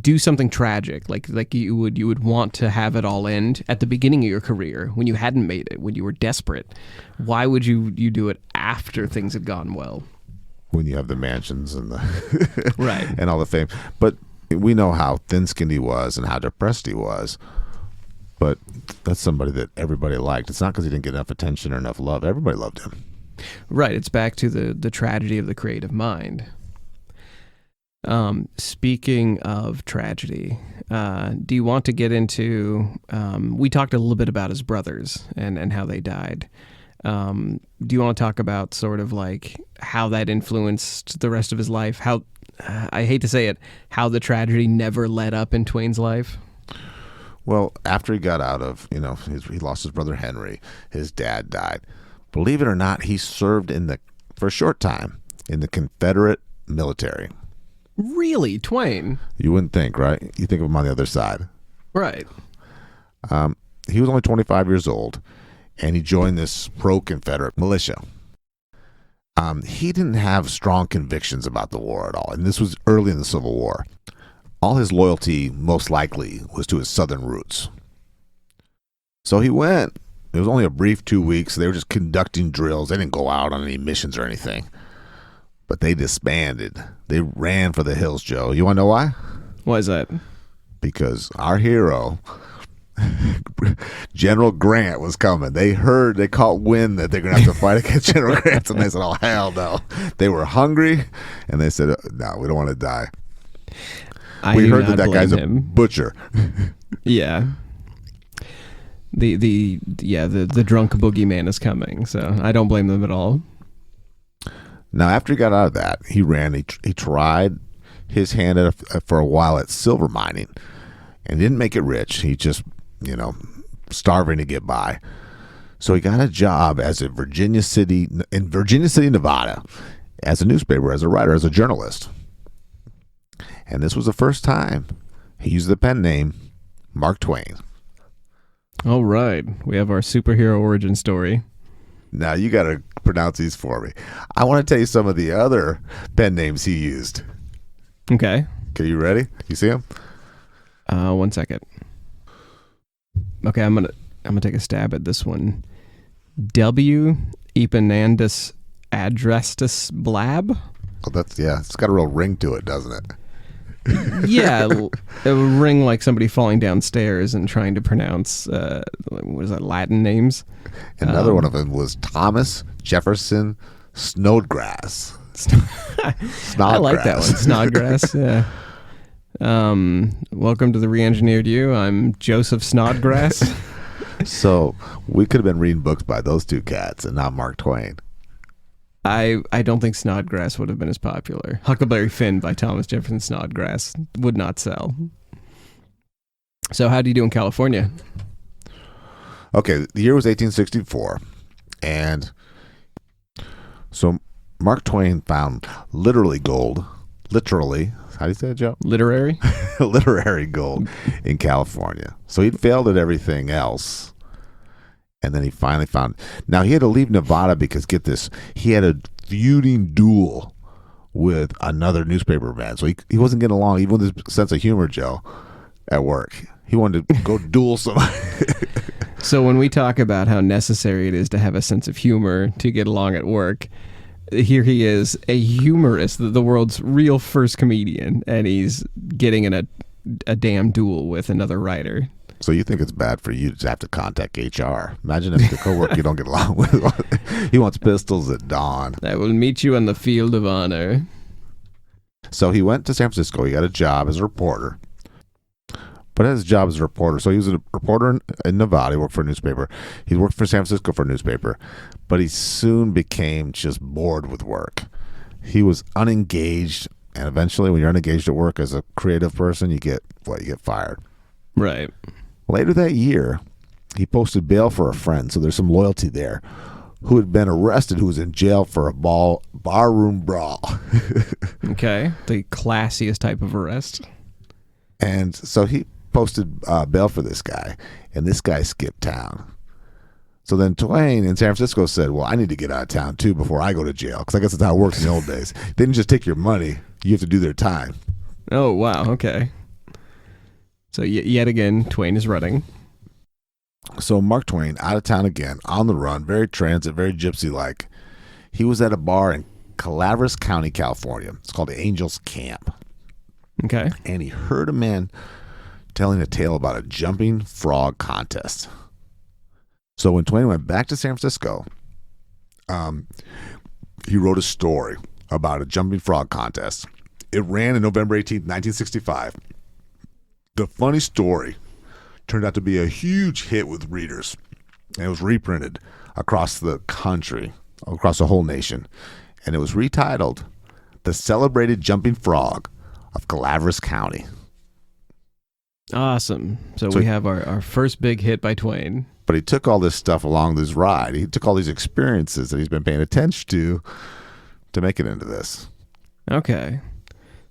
do something tragic, like you would want to have it all end at the beginning of your career when you hadn't made it, when you were desperate. Why would you do it after things had gone well? When you have the mansions and the right and all the fame. But we know how thin-skinned he was and how depressed he was. But that's somebody that everybody liked. It's not because he didn't get enough attention or enough love. Everybody loved him. Right. It's back to the tragedy of the creative mind. Speaking of tragedy, do you want to get into, we talked a little bit about his brothers and how they died. Do you want to talk about sort of like how that influenced the rest of his life? How, I hate to say it, how the tragedy never let up in Twain's life? Well, after he got out of, he lost his brother Henry, his dad died. Believe it or not, he served for a short time in the Confederate military. Really? Twain? You wouldn't think, right? You think of him on the other side. Right. He was only 25 years old, and he joined this pro-Confederate militia. He didn't have strong convictions about the war at all, and this was early in the Civil War. All his loyalty, most likely, was to his Southern roots. So he went. It was only a brief 2 weeks. They were just conducting drills. They didn't go out on any missions or anything. But they disbanded. They ran for the hills, Joe. You want to know why? Why is that? Because our hero, General Grant, was coming. They caught wind that they're going to have to fight against General Grant. And they said, oh, hell no. They were hungry. And they said, no, we don't want to die. We heard that guy's a butcher. Yeah. The drunk boogeyman is coming, so I don't blame them at all. Now, after he got out of that, he ran. He tried his hand for a while at silver mining, and didn't make it rich. He just, starving to get by. So he got a job in Virginia City, Nevada, as a newspaper, as a writer, as a journalist. And this was the first time he used the pen name Mark Twain. All right. We have our superhero origin story. Now you got to pronounce these for me. I want to tell you some of the other pen names he used. Okay. Okay, you ready? You see them? 1 second. Okay, I'm gonna take a stab at this one. W. Epenandus Adrestus Blab. Oh, it's got a real ring to it, doesn't it? Yeah, it would ring like somebody falling downstairs and trying to pronounce what is that, Latin names. Another one of them was Thomas Jefferson Snodgrass. I like that one, Snodgrass. Yeah. Welcome to the Re-Engineered You. I'm Joseph Snodgrass. So we could have been reading books by those two cats and not Mark Twain. I don't think Snodgrass would have been as popular. Huckleberry Finn by Thomas Jefferson Snodgrass would not sell. So how do you do in California? Okay, the year was 1864, and so Mark Twain found literally gold. Literally, how do you say it, Joe? Literary? Literary gold in California. So he'd failed at everything else. And then he finally found. Now he had to leave Nevada because, get this, he had a feuding duel with another newspaper man. So he wasn't getting along, even with his sense of humor, Joe, at work. He wanted to go duel somebody. So when we talk about how necessary it is to have a sense of humor to get along at work, here he is, a humorist, the world's real first comedian, and he's getting in a damn duel with another writer. So you think it's bad for you to have to contact HR? Imagine if the coworker you don't get along with, he wants pistols at dawn. I will meet you on the field of honor. So he went to San Francisco. He got a job as a reporter. But his job as a reporter, so he was a reporter in Nevada. He worked for a newspaper. He worked for San Francisco for a newspaper. But he soon became just bored with work. He was unengaged. And eventually, when you're unengaged at work as a creative person, you get fired. Right. Later that year, he posted bail for a friend, so there's some loyalty there, who had been arrested, who was in jail for a barroom brawl. Okay, the classiest type of arrest. And so he posted bail for this guy, and this guy skipped town. So then Twain in San Francisco said, well, I need to get out of town too before I go to jail, because I guess that's how it works in the old days. They didn't just take your money. You have to do their time. Oh, wow, okay. So yet again, Twain is running. So Mark Twain, out of town again, on the run, very transit, very gypsy-like. He was at a bar in Calaveras County, California. It's called the Angels Camp. Okay. And he heard a man telling a tale about a jumping frog contest. So when Twain went back to San Francisco, he wrote a story about a jumping frog contest. It ran on November 18th, 1965. The funny story turned out to be a huge hit with readers. And it was reprinted across the country, across the whole nation. And it was retitled, The Celebrated Jumping Frog of Calaveras County. Awesome. So we have our first big hit by Twain. But he took all this stuff along this ride. He took all these experiences that he's been paying attention to make it into this. Okay.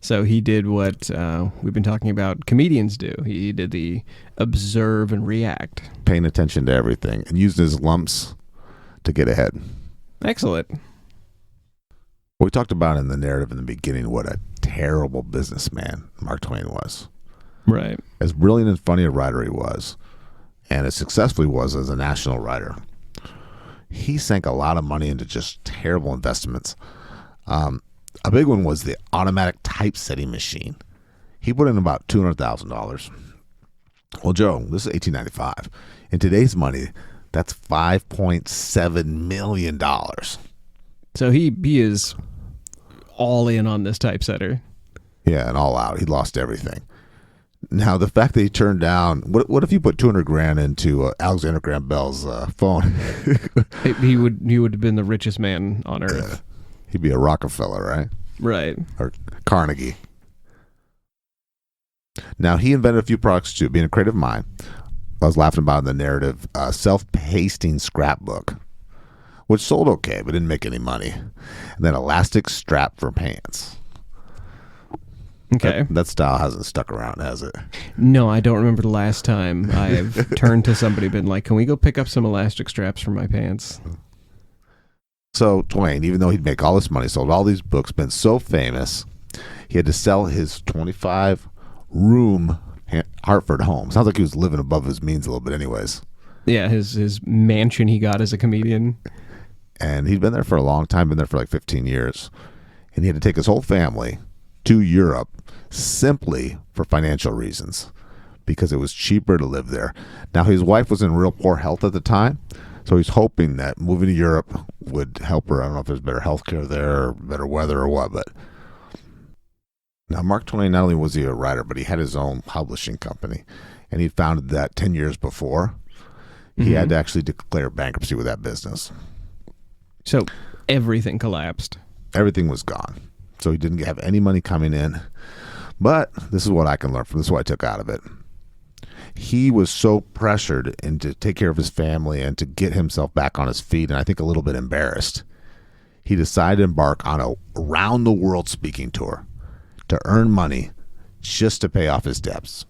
So he did what we've been talking about comedians do. He did the observe and react. Paying attention to everything and using his lumps to get ahead. Excellent. We talked about in the narrative in the beginning what a terrible businessman Mark Twain was. Right. As brilliant and funny a writer he was, and as successful he was as a national writer, he sank a lot of money into just terrible investments. A big one was the automatic typesetting machine. He put in about $200,000. Well, Joe, this is 1895. In today's money, that's $5.7 million. So he is all in on this typesetter. Yeah, and all out. He lost everything. Now, the fact that he turned down, what if you put $200,000 into Alexander Graham Bell's phone? he would have been the richest man on earth. He'd be a Rockefeller, right? Right. Or Carnegie. Now, he invented a few products too, being a creative mind. I was laughing about in the narrative, self-pasting scrapbook. which sold okay but didn't make any money. And then elastic strap for pants. Okay. That style hasn't stuck around, has it? No, I don't remember the last time I've turned to somebody and been like, can we go pick up some elastic straps for my pants? So Twain, even though he'd make all this money, sold all these books, been so famous, he had to sell his 25-room Hartford home. Sounds like he was living above his means a little bit anyways. Yeah, his mansion he got as a comedian. And he'd been there for a long time, been there for like 15 years. And he had to take his whole family to Europe simply for financial reasons, because it was cheaper to live there. Now, his wife was in real poor health at the time, so he's hoping that moving to Europe would help her. I don't know if there's better health care there or better weather or what, but now Mark Twain, not only was he a writer, but he had his own publishing company, and he founded that 10 years before. He had to actually declare bankruptcy with that business. So everything collapsed. Everything was gone. So he didn't have any money coming in. But this is what I can learn from this, is what I took out of it. He was so pressured and to take care of his family and to get himself back on his feet, and I think a little bit embarrassed, he decided to embark on a around-the-world speaking tour to earn money just to pay off his debts.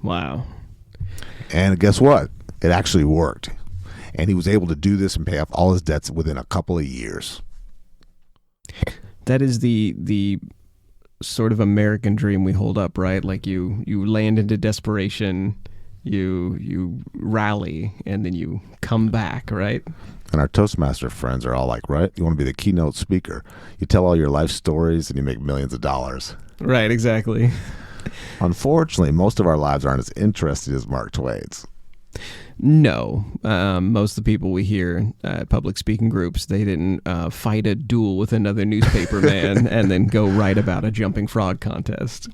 Wow. And guess what? It actually worked. And he was able to do this and pay off all his debts within a couple of years. That is the sort of American dream we hold up, right? Like you land into desperation, you rally, and then you come back, right? And our Toastmaster friends are all like, right? You want to be the keynote speaker. You tell all your life stories and you make millions of dollars. Right, exactly. Unfortunately, most of our lives aren't as interesting as Mark Twain's. No. Most of the people we hear at public speaking groups, they didn't fight a duel with another newspaper man and then go write about a jumping frog contest.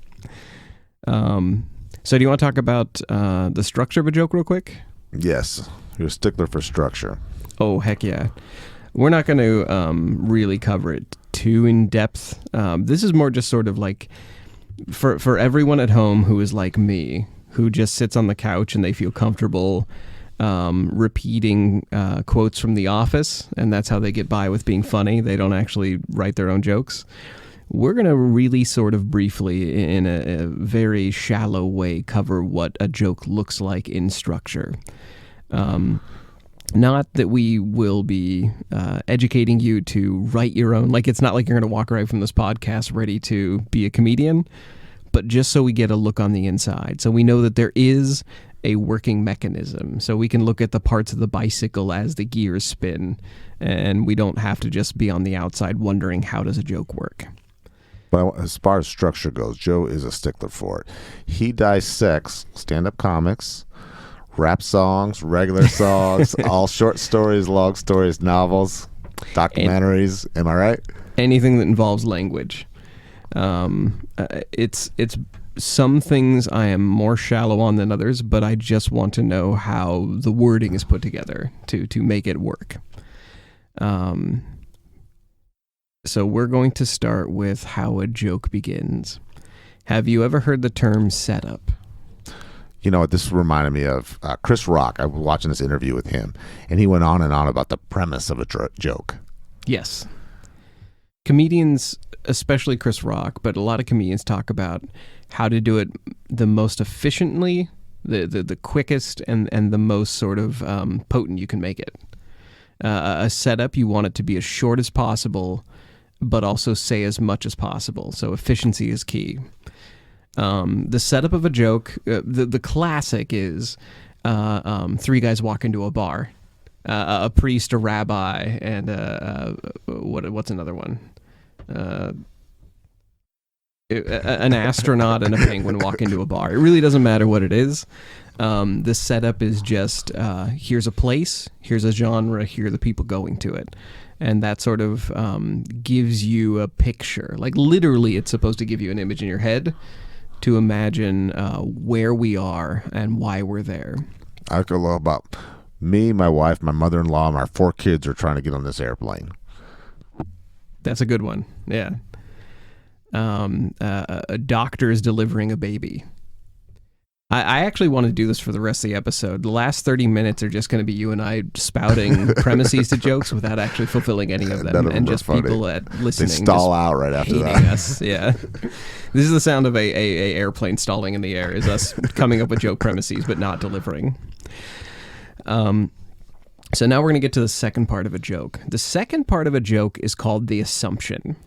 So do you want to talk about the structure of a joke real quick? Yes. You're a stickler for structure. Oh, heck yeah. We're not going to really cover it too in depth. This is more just sort of like for everyone at home who is like me, who just sits on the couch and they feel comfortable repeating quotes from The Office, and that's how they get by with being funny. They don't actually write their own jokes. We're going to really sort of briefly, in a very shallow way, cover what a joke looks like in structure. Not that we will be educating you to write your own, like it's not like you're going to walk away from this podcast ready to be a comedian, but just so we get a look on the inside. So we know that there is a working mechanism. So we can look at the parts of the bicycle as the gears spin, and we don't have to just be on the outside wondering how does a joke work. Well, as far as structure goes, Joe is a stickler for it. He dissects stand-up comics, rap songs, regular songs, all short stories, long stories, novels, documentaries. Am I right? Anything that involves language. It's some things I am more shallow on than others, but I just want to know how the wording is put together to make it work. So we're going to start with how a joke begins. Have you ever heard the term setup? You know what, this reminded me of Chris Rock. I was watching this interview with him, and he went on and on about the premise of a joke. Yes. Comedians, especially Chris Rock, but a lot of comedians talk about how to do it the most efficiently, the quickest, and the most sort of potent you can make it. A setup, you want it to be as short as possible, but also say as much as possible. So efficiency is key. The setup of a joke, the classic is three guys walk into a bar, a priest, a rabbi, and what's another one? An astronaut and a penguin walk into a bar. It really doesn't matter what it is. The setup is just here's a place, here's a genre, here are the people going to it. And that sort of gives you a picture. Like literally it's supposed to give you an image in your head to imagine where we are and why we're there. I could love about me, my wife, my mother-in-law, and our 4 kids are trying to get on this airplane. That's a good one. Yeah. A doctor is delivering a baby. I actually want to do this for the rest of the episode. The last 30 minutes are just going to be you and I spouting premises to jokes without actually fulfilling any of them. None of and them just are funny. people listening. They stall just out right after hating that. us. Yeah. This is the sound of a airplane stalling in the air, is us coming up with joke premises but not delivering. So now we're going to get to the second part of a joke. The second part of a joke is called the assumption.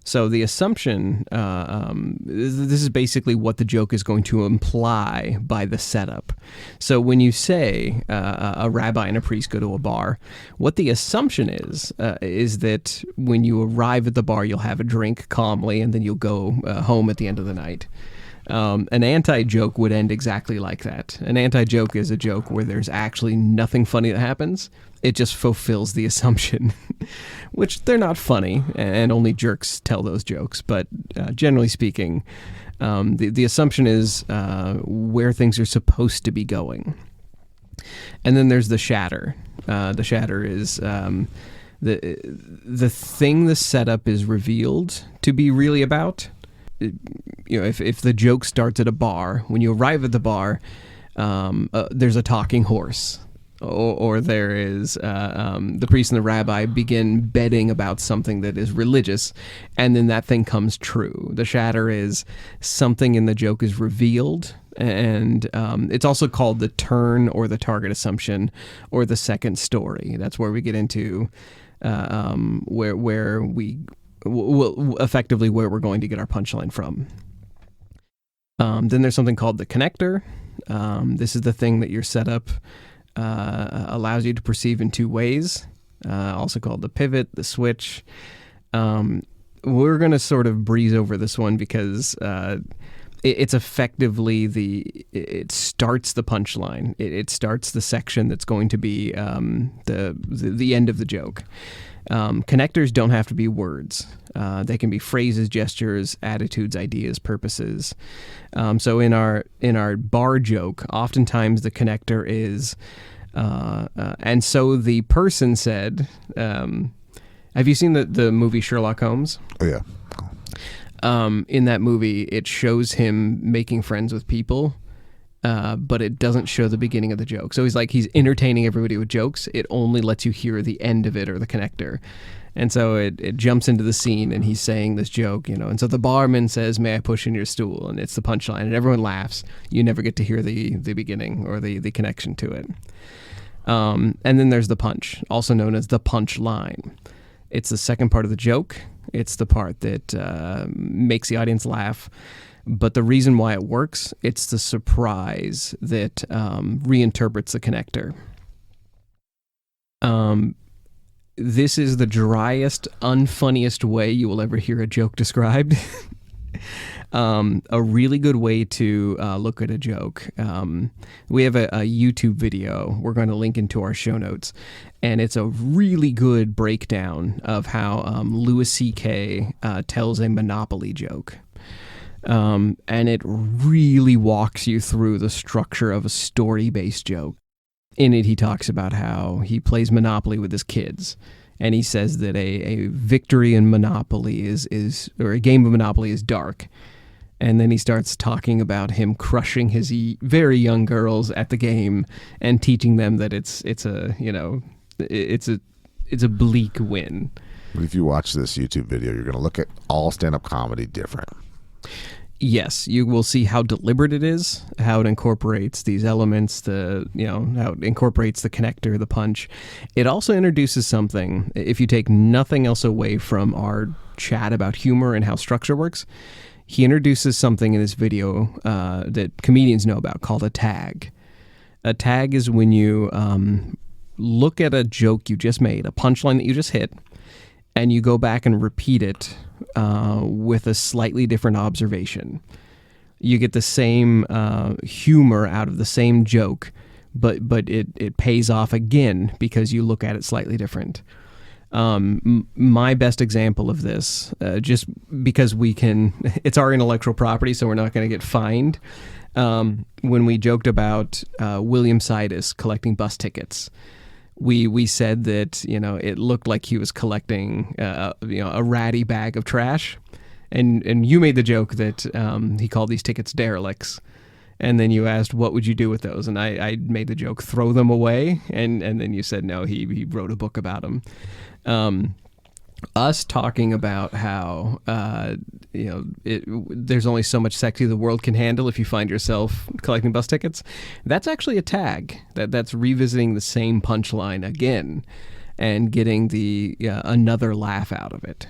So the assumption, this is basically what the joke is going to imply by the setup. So when you say a rabbi and a priest go to a bar, what the assumption is that when you arrive at the bar, you'll have a drink calmly, and then you'll go home at the end of the night. An anti-joke would end exactly like that. An anti-joke is a joke where there's actually nothing funny that happens. It just fulfills the assumption, which they're not funny, and only jerks tell those jokes. But generally speaking, the assumption is where things are supposed to be going. And then there's the shatter. The shatter is the thing the setup is revealed to be really about. You know, if the joke starts at a bar, when you arrive at the bar, there's a talking horse, or there is the priest and the rabbi begin betting about something that is religious, and then that thing comes true. The shatter is something in the joke is revealed, and it's also called the turn or the target assumption or the second story. That's where we get into where we effectively where we're going to get our punchline from. Then there's something called the connector. This is the thing that your setup allows you to perceive in two ways, also called the pivot, the switch. We're going to sort of breeze over this one because it's effectively it starts the punchline. It starts the section that's going to be the end of the joke. Connectors don't have to be words. They can be phrases, gestures, attitudes, ideas, purposes. So in our bar joke, oftentimes the connector is, and so the person said, have you seen the movie Sherlock Holmes? Oh, yeah. In that movie, it shows him making friends with people, but it doesn't show the beginning of the joke. So he's entertaining everybody with jokes. It only lets you hear the end of it or the connector. And so it jumps into the scene, and he's saying this joke, and so the barman says, "May I push in your stool?" And it's the punchline, and everyone laughs. You never get to hear the beginning or the connection to it. And then there's the punch, also known as the punch line. It's the second part of the joke. It's the part that makes the audience laugh. But the reason why it works, it's the surprise that reinterprets the connector. This is the driest, unfunniest way you will ever hear a joke described. A really good way to look at a joke. We have a YouTube video we're going to link into our show notes, and it's a really good breakdown of how Louis C.K. tells a Monopoly joke. And it really walks you through the structure of a story-based joke. In it, he talks about how he plays Monopoly with his kids, and he says that a victory in Monopoly or a game of Monopoly is dark. And then he starts talking about him crushing his very young girls at the game and teaching them that it's a bleak win. If you watch this YouTube video, you're going to look at all stand-up comedy different. Yes, you will see how deliberate it is, how it incorporates these elements, how it incorporates the connector, the punch. It also introduces something, if you take nothing else away from our chat about humor and how structure works, he introduces something in this video that comedians know about called a tag. A tag is when you look at a joke you just made, a punchline that you just hit, and you go back and repeat it with a slightly different observation. You get the same humor out of the same joke, but it pays off again because you look at it slightly different. My best example of this, just because it's our intellectual property, so we're not going to get fined. When we joked about William Sidis collecting bus tickets, we said that it looked like he was collecting a ratty bag of trash, and you made the joke that he called these tickets derelicts, And then you asked, what would you do with those? And I made the joke, throw them away. And then you said, no, he wrote a book about them. Us talking about how, there's only so much sexy the world can handle if you find yourself collecting bus tickets. That's actually a tag. That's revisiting the same punchline again and getting another laugh out of it.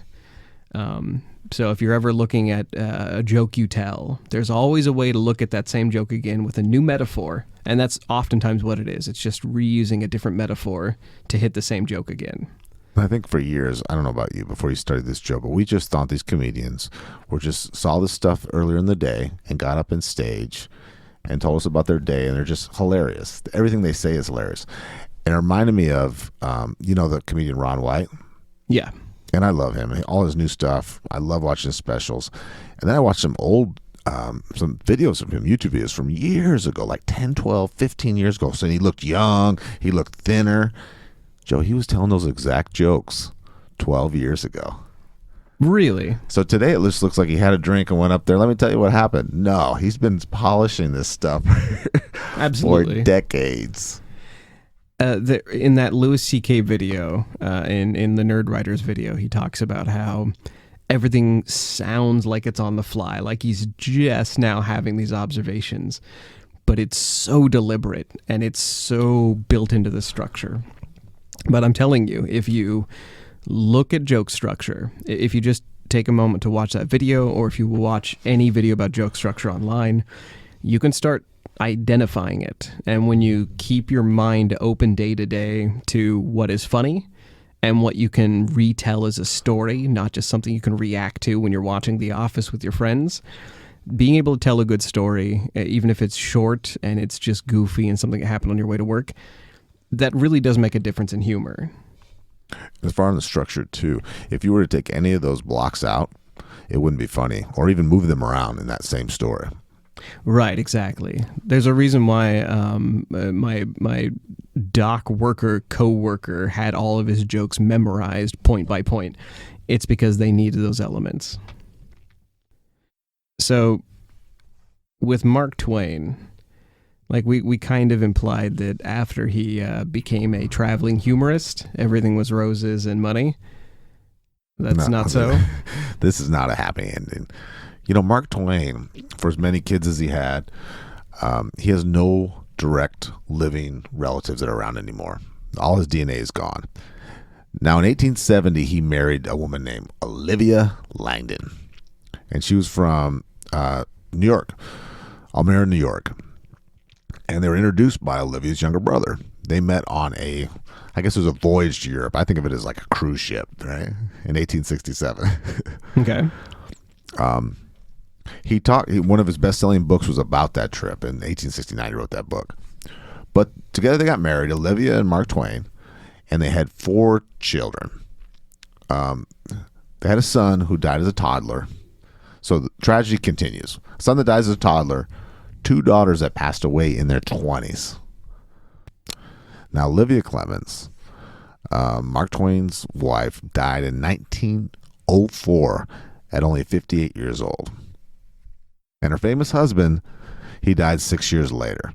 So if you're ever looking at a joke you tell, there's always a way to look at that same joke again with a new metaphor. And that's oftentimes what it is. It's just reusing a different metaphor to hit the same joke again. I think for years, I don't know about you, before you started this joke, but we just thought these comedians saw this stuff earlier in the day and got up on stage and told us about their day, and they're just hilarious. Everything they say is hilarious. And it reminded me of, the comedian Ron White? Yeah. And I love him. All his new stuff. I love watching his specials. And then I watched some videos of him, YouTube videos from years ago, like 10, 12, 15 years ago. So he looked young. He looked thinner. Joe, he was telling those exact jokes 12 years ago. Really? So today it just looks like he had a drink and went up there. Let me tell you what happened. No, he's been polishing this stuff Absolutely. for decades. In that Louis C.K. video, in the Nerd Writers video, he talks about how everything sounds like it's on the fly, like he's just now having these observations, but it's so deliberate and it's so built into the structure. But I'm telling you, if you look at joke structure, if you just take a moment to watch that video, or if you watch any video about joke structure online, you can start identifying it. And when you keep your mind open day to day to what is funny and what you can retell as a story, not just something you can react to when you're watching The Office with your friends, being able to tell a good story, even if it's short and it's just goofy and something that happened on your way to work, that really does make a difference in humor. As far as the structure, too, if you were to take any of those blocks out, it wouldn't be funny, or even move them around in that same story. Right, exactly. There's a reason why my dock worker co-worker had all of his jokes memorized point by point. It's because they needed those elements. So, with Mark Twain, like we kind of implied that after he became a traveling humorist, everything was roses and money. That's not so. This is not a happy ending. Mark Twain, for as many kids as he had, he has no direct living relatives that are around anymore. All his DNA is gone. Now, in 1870, he married a woman named Olivia Langdon, and she was from New York, Almere, New York. And they were introduced by Olivia's younger brother. They met on I guess it was a voyage to Europe. I think of it as like a cruise ship, right? In 1867. Okay. One of his best-selling books was about that trip. In 1869, he wrote that book. But together they got married, Olivia and Mark Twain, and they had 4 children. They had a son who died as a toddler. So the tragedy continues. A son that dies as a toddler, 2 daughters that passed away in their 20s. Now, Olivia Clemens, Mark Twain's wife, died in 1904 at only 58 years old. And her famous husband, he died 6 years later.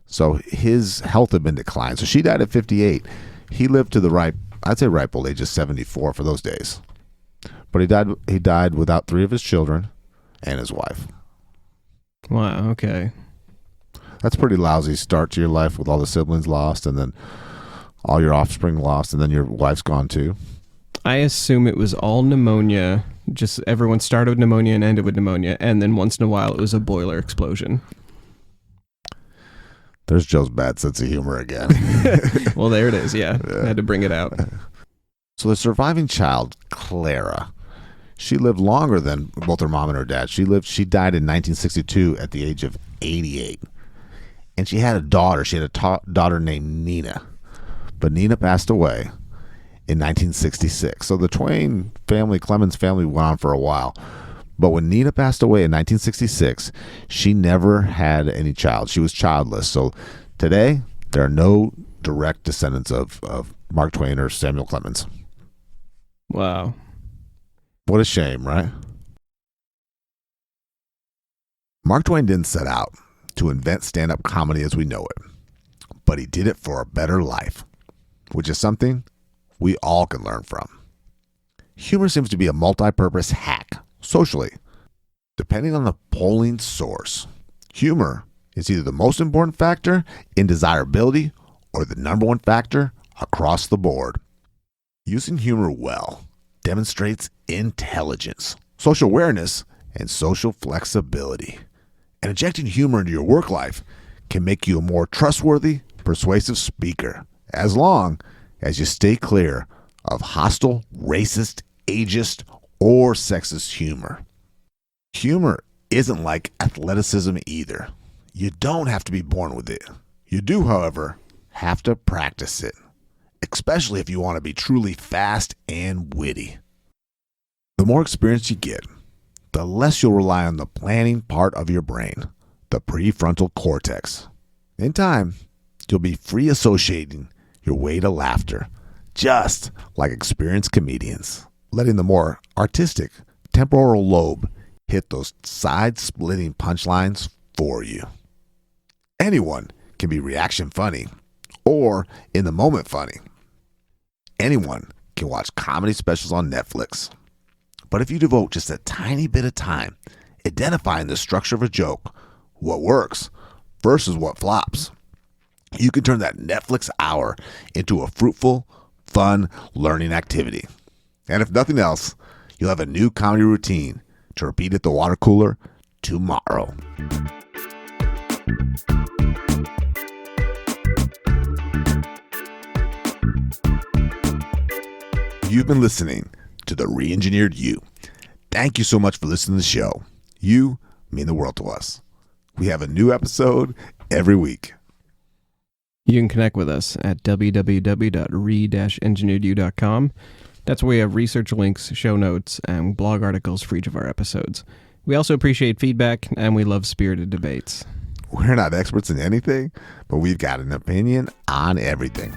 So his health had been declined. So she died at 58. He lived to the ripe old age of 74 for those days. But he died without 3 of his children and his wife. Wow, okay. That's a pretty lousy start to your life with all the siblings lost and then all your offspring lost and then your wife's gone too. I assume it was all pneumonia. Just everyone started with pneumonia and ended with pneumonia, and then once in a while it was a boiler explosion. There's Joe's bad sense of humor again. Well, there it is, yeah. I had to bring it out. So the surviving child, Clara, she lived longer than both her mom and her dad. She died in 1962 at the age of 88. And she had a daughter. She had a daughter named Nina. But Nina passed away in 1966. So the Twain family, Clemens family, went on for a while. But when Nina passed away in 1966, she never had any child. She was childless. So today, there are no direct descendants of Mark Twain or Samuel Clemens. Wow. What a shame, right? Mark Twain didn't set out. to invent stand-up comedy as we know it, but he did it for a better life, which is something we all can learn from. Humor seems to be a multi-purpose hack socially. Depending on the polling source, humor is either the most important factor in desirability or the number one factor across the board. Using humor well demonstrates intelligence, social awareness, and social flexibility. And injecting humor into your work life can make you a more trustworthy, persuasive speaker, as long as you stay clear of hostile, racist, ageist, or sexist humor. Humor isn't like athleticism either. You don't have to be born with it. You do, however, have to practice it, especially if you want to be truly fast and witty. The more experience you get, the less you'll rely on the planning part of your brain, the prefrontal cortex. In time, you'll be free associating your way to laughter, just like experienced comedians, letting the more artistic temporal lobe hit those side-splitting punchlines for you. Anyone can be reaction funny or in the moment funny. Anyone can watch comedy specials on Netflix. But if you devote just a tiny bit of time identifying the structure of a joke, what works versus what flops, you can turn that Netflix hour into a fruitful, fun learning activity. And if nothing else, you'll have a new comedy routine to repeat at the water cooler tomorrow. You've been listening to The Re-Engineered You. Thank you so much for listening to the show. You mean the world to us. We have a new episode every week. You can connect with us at www.re-engineeredyou.com. That's where we have research links, show notes, and blog articles for each of our episodes. We also appreciate feedback, and we love spirited debates. We're not experts in anything, but we've got an opinion on everything.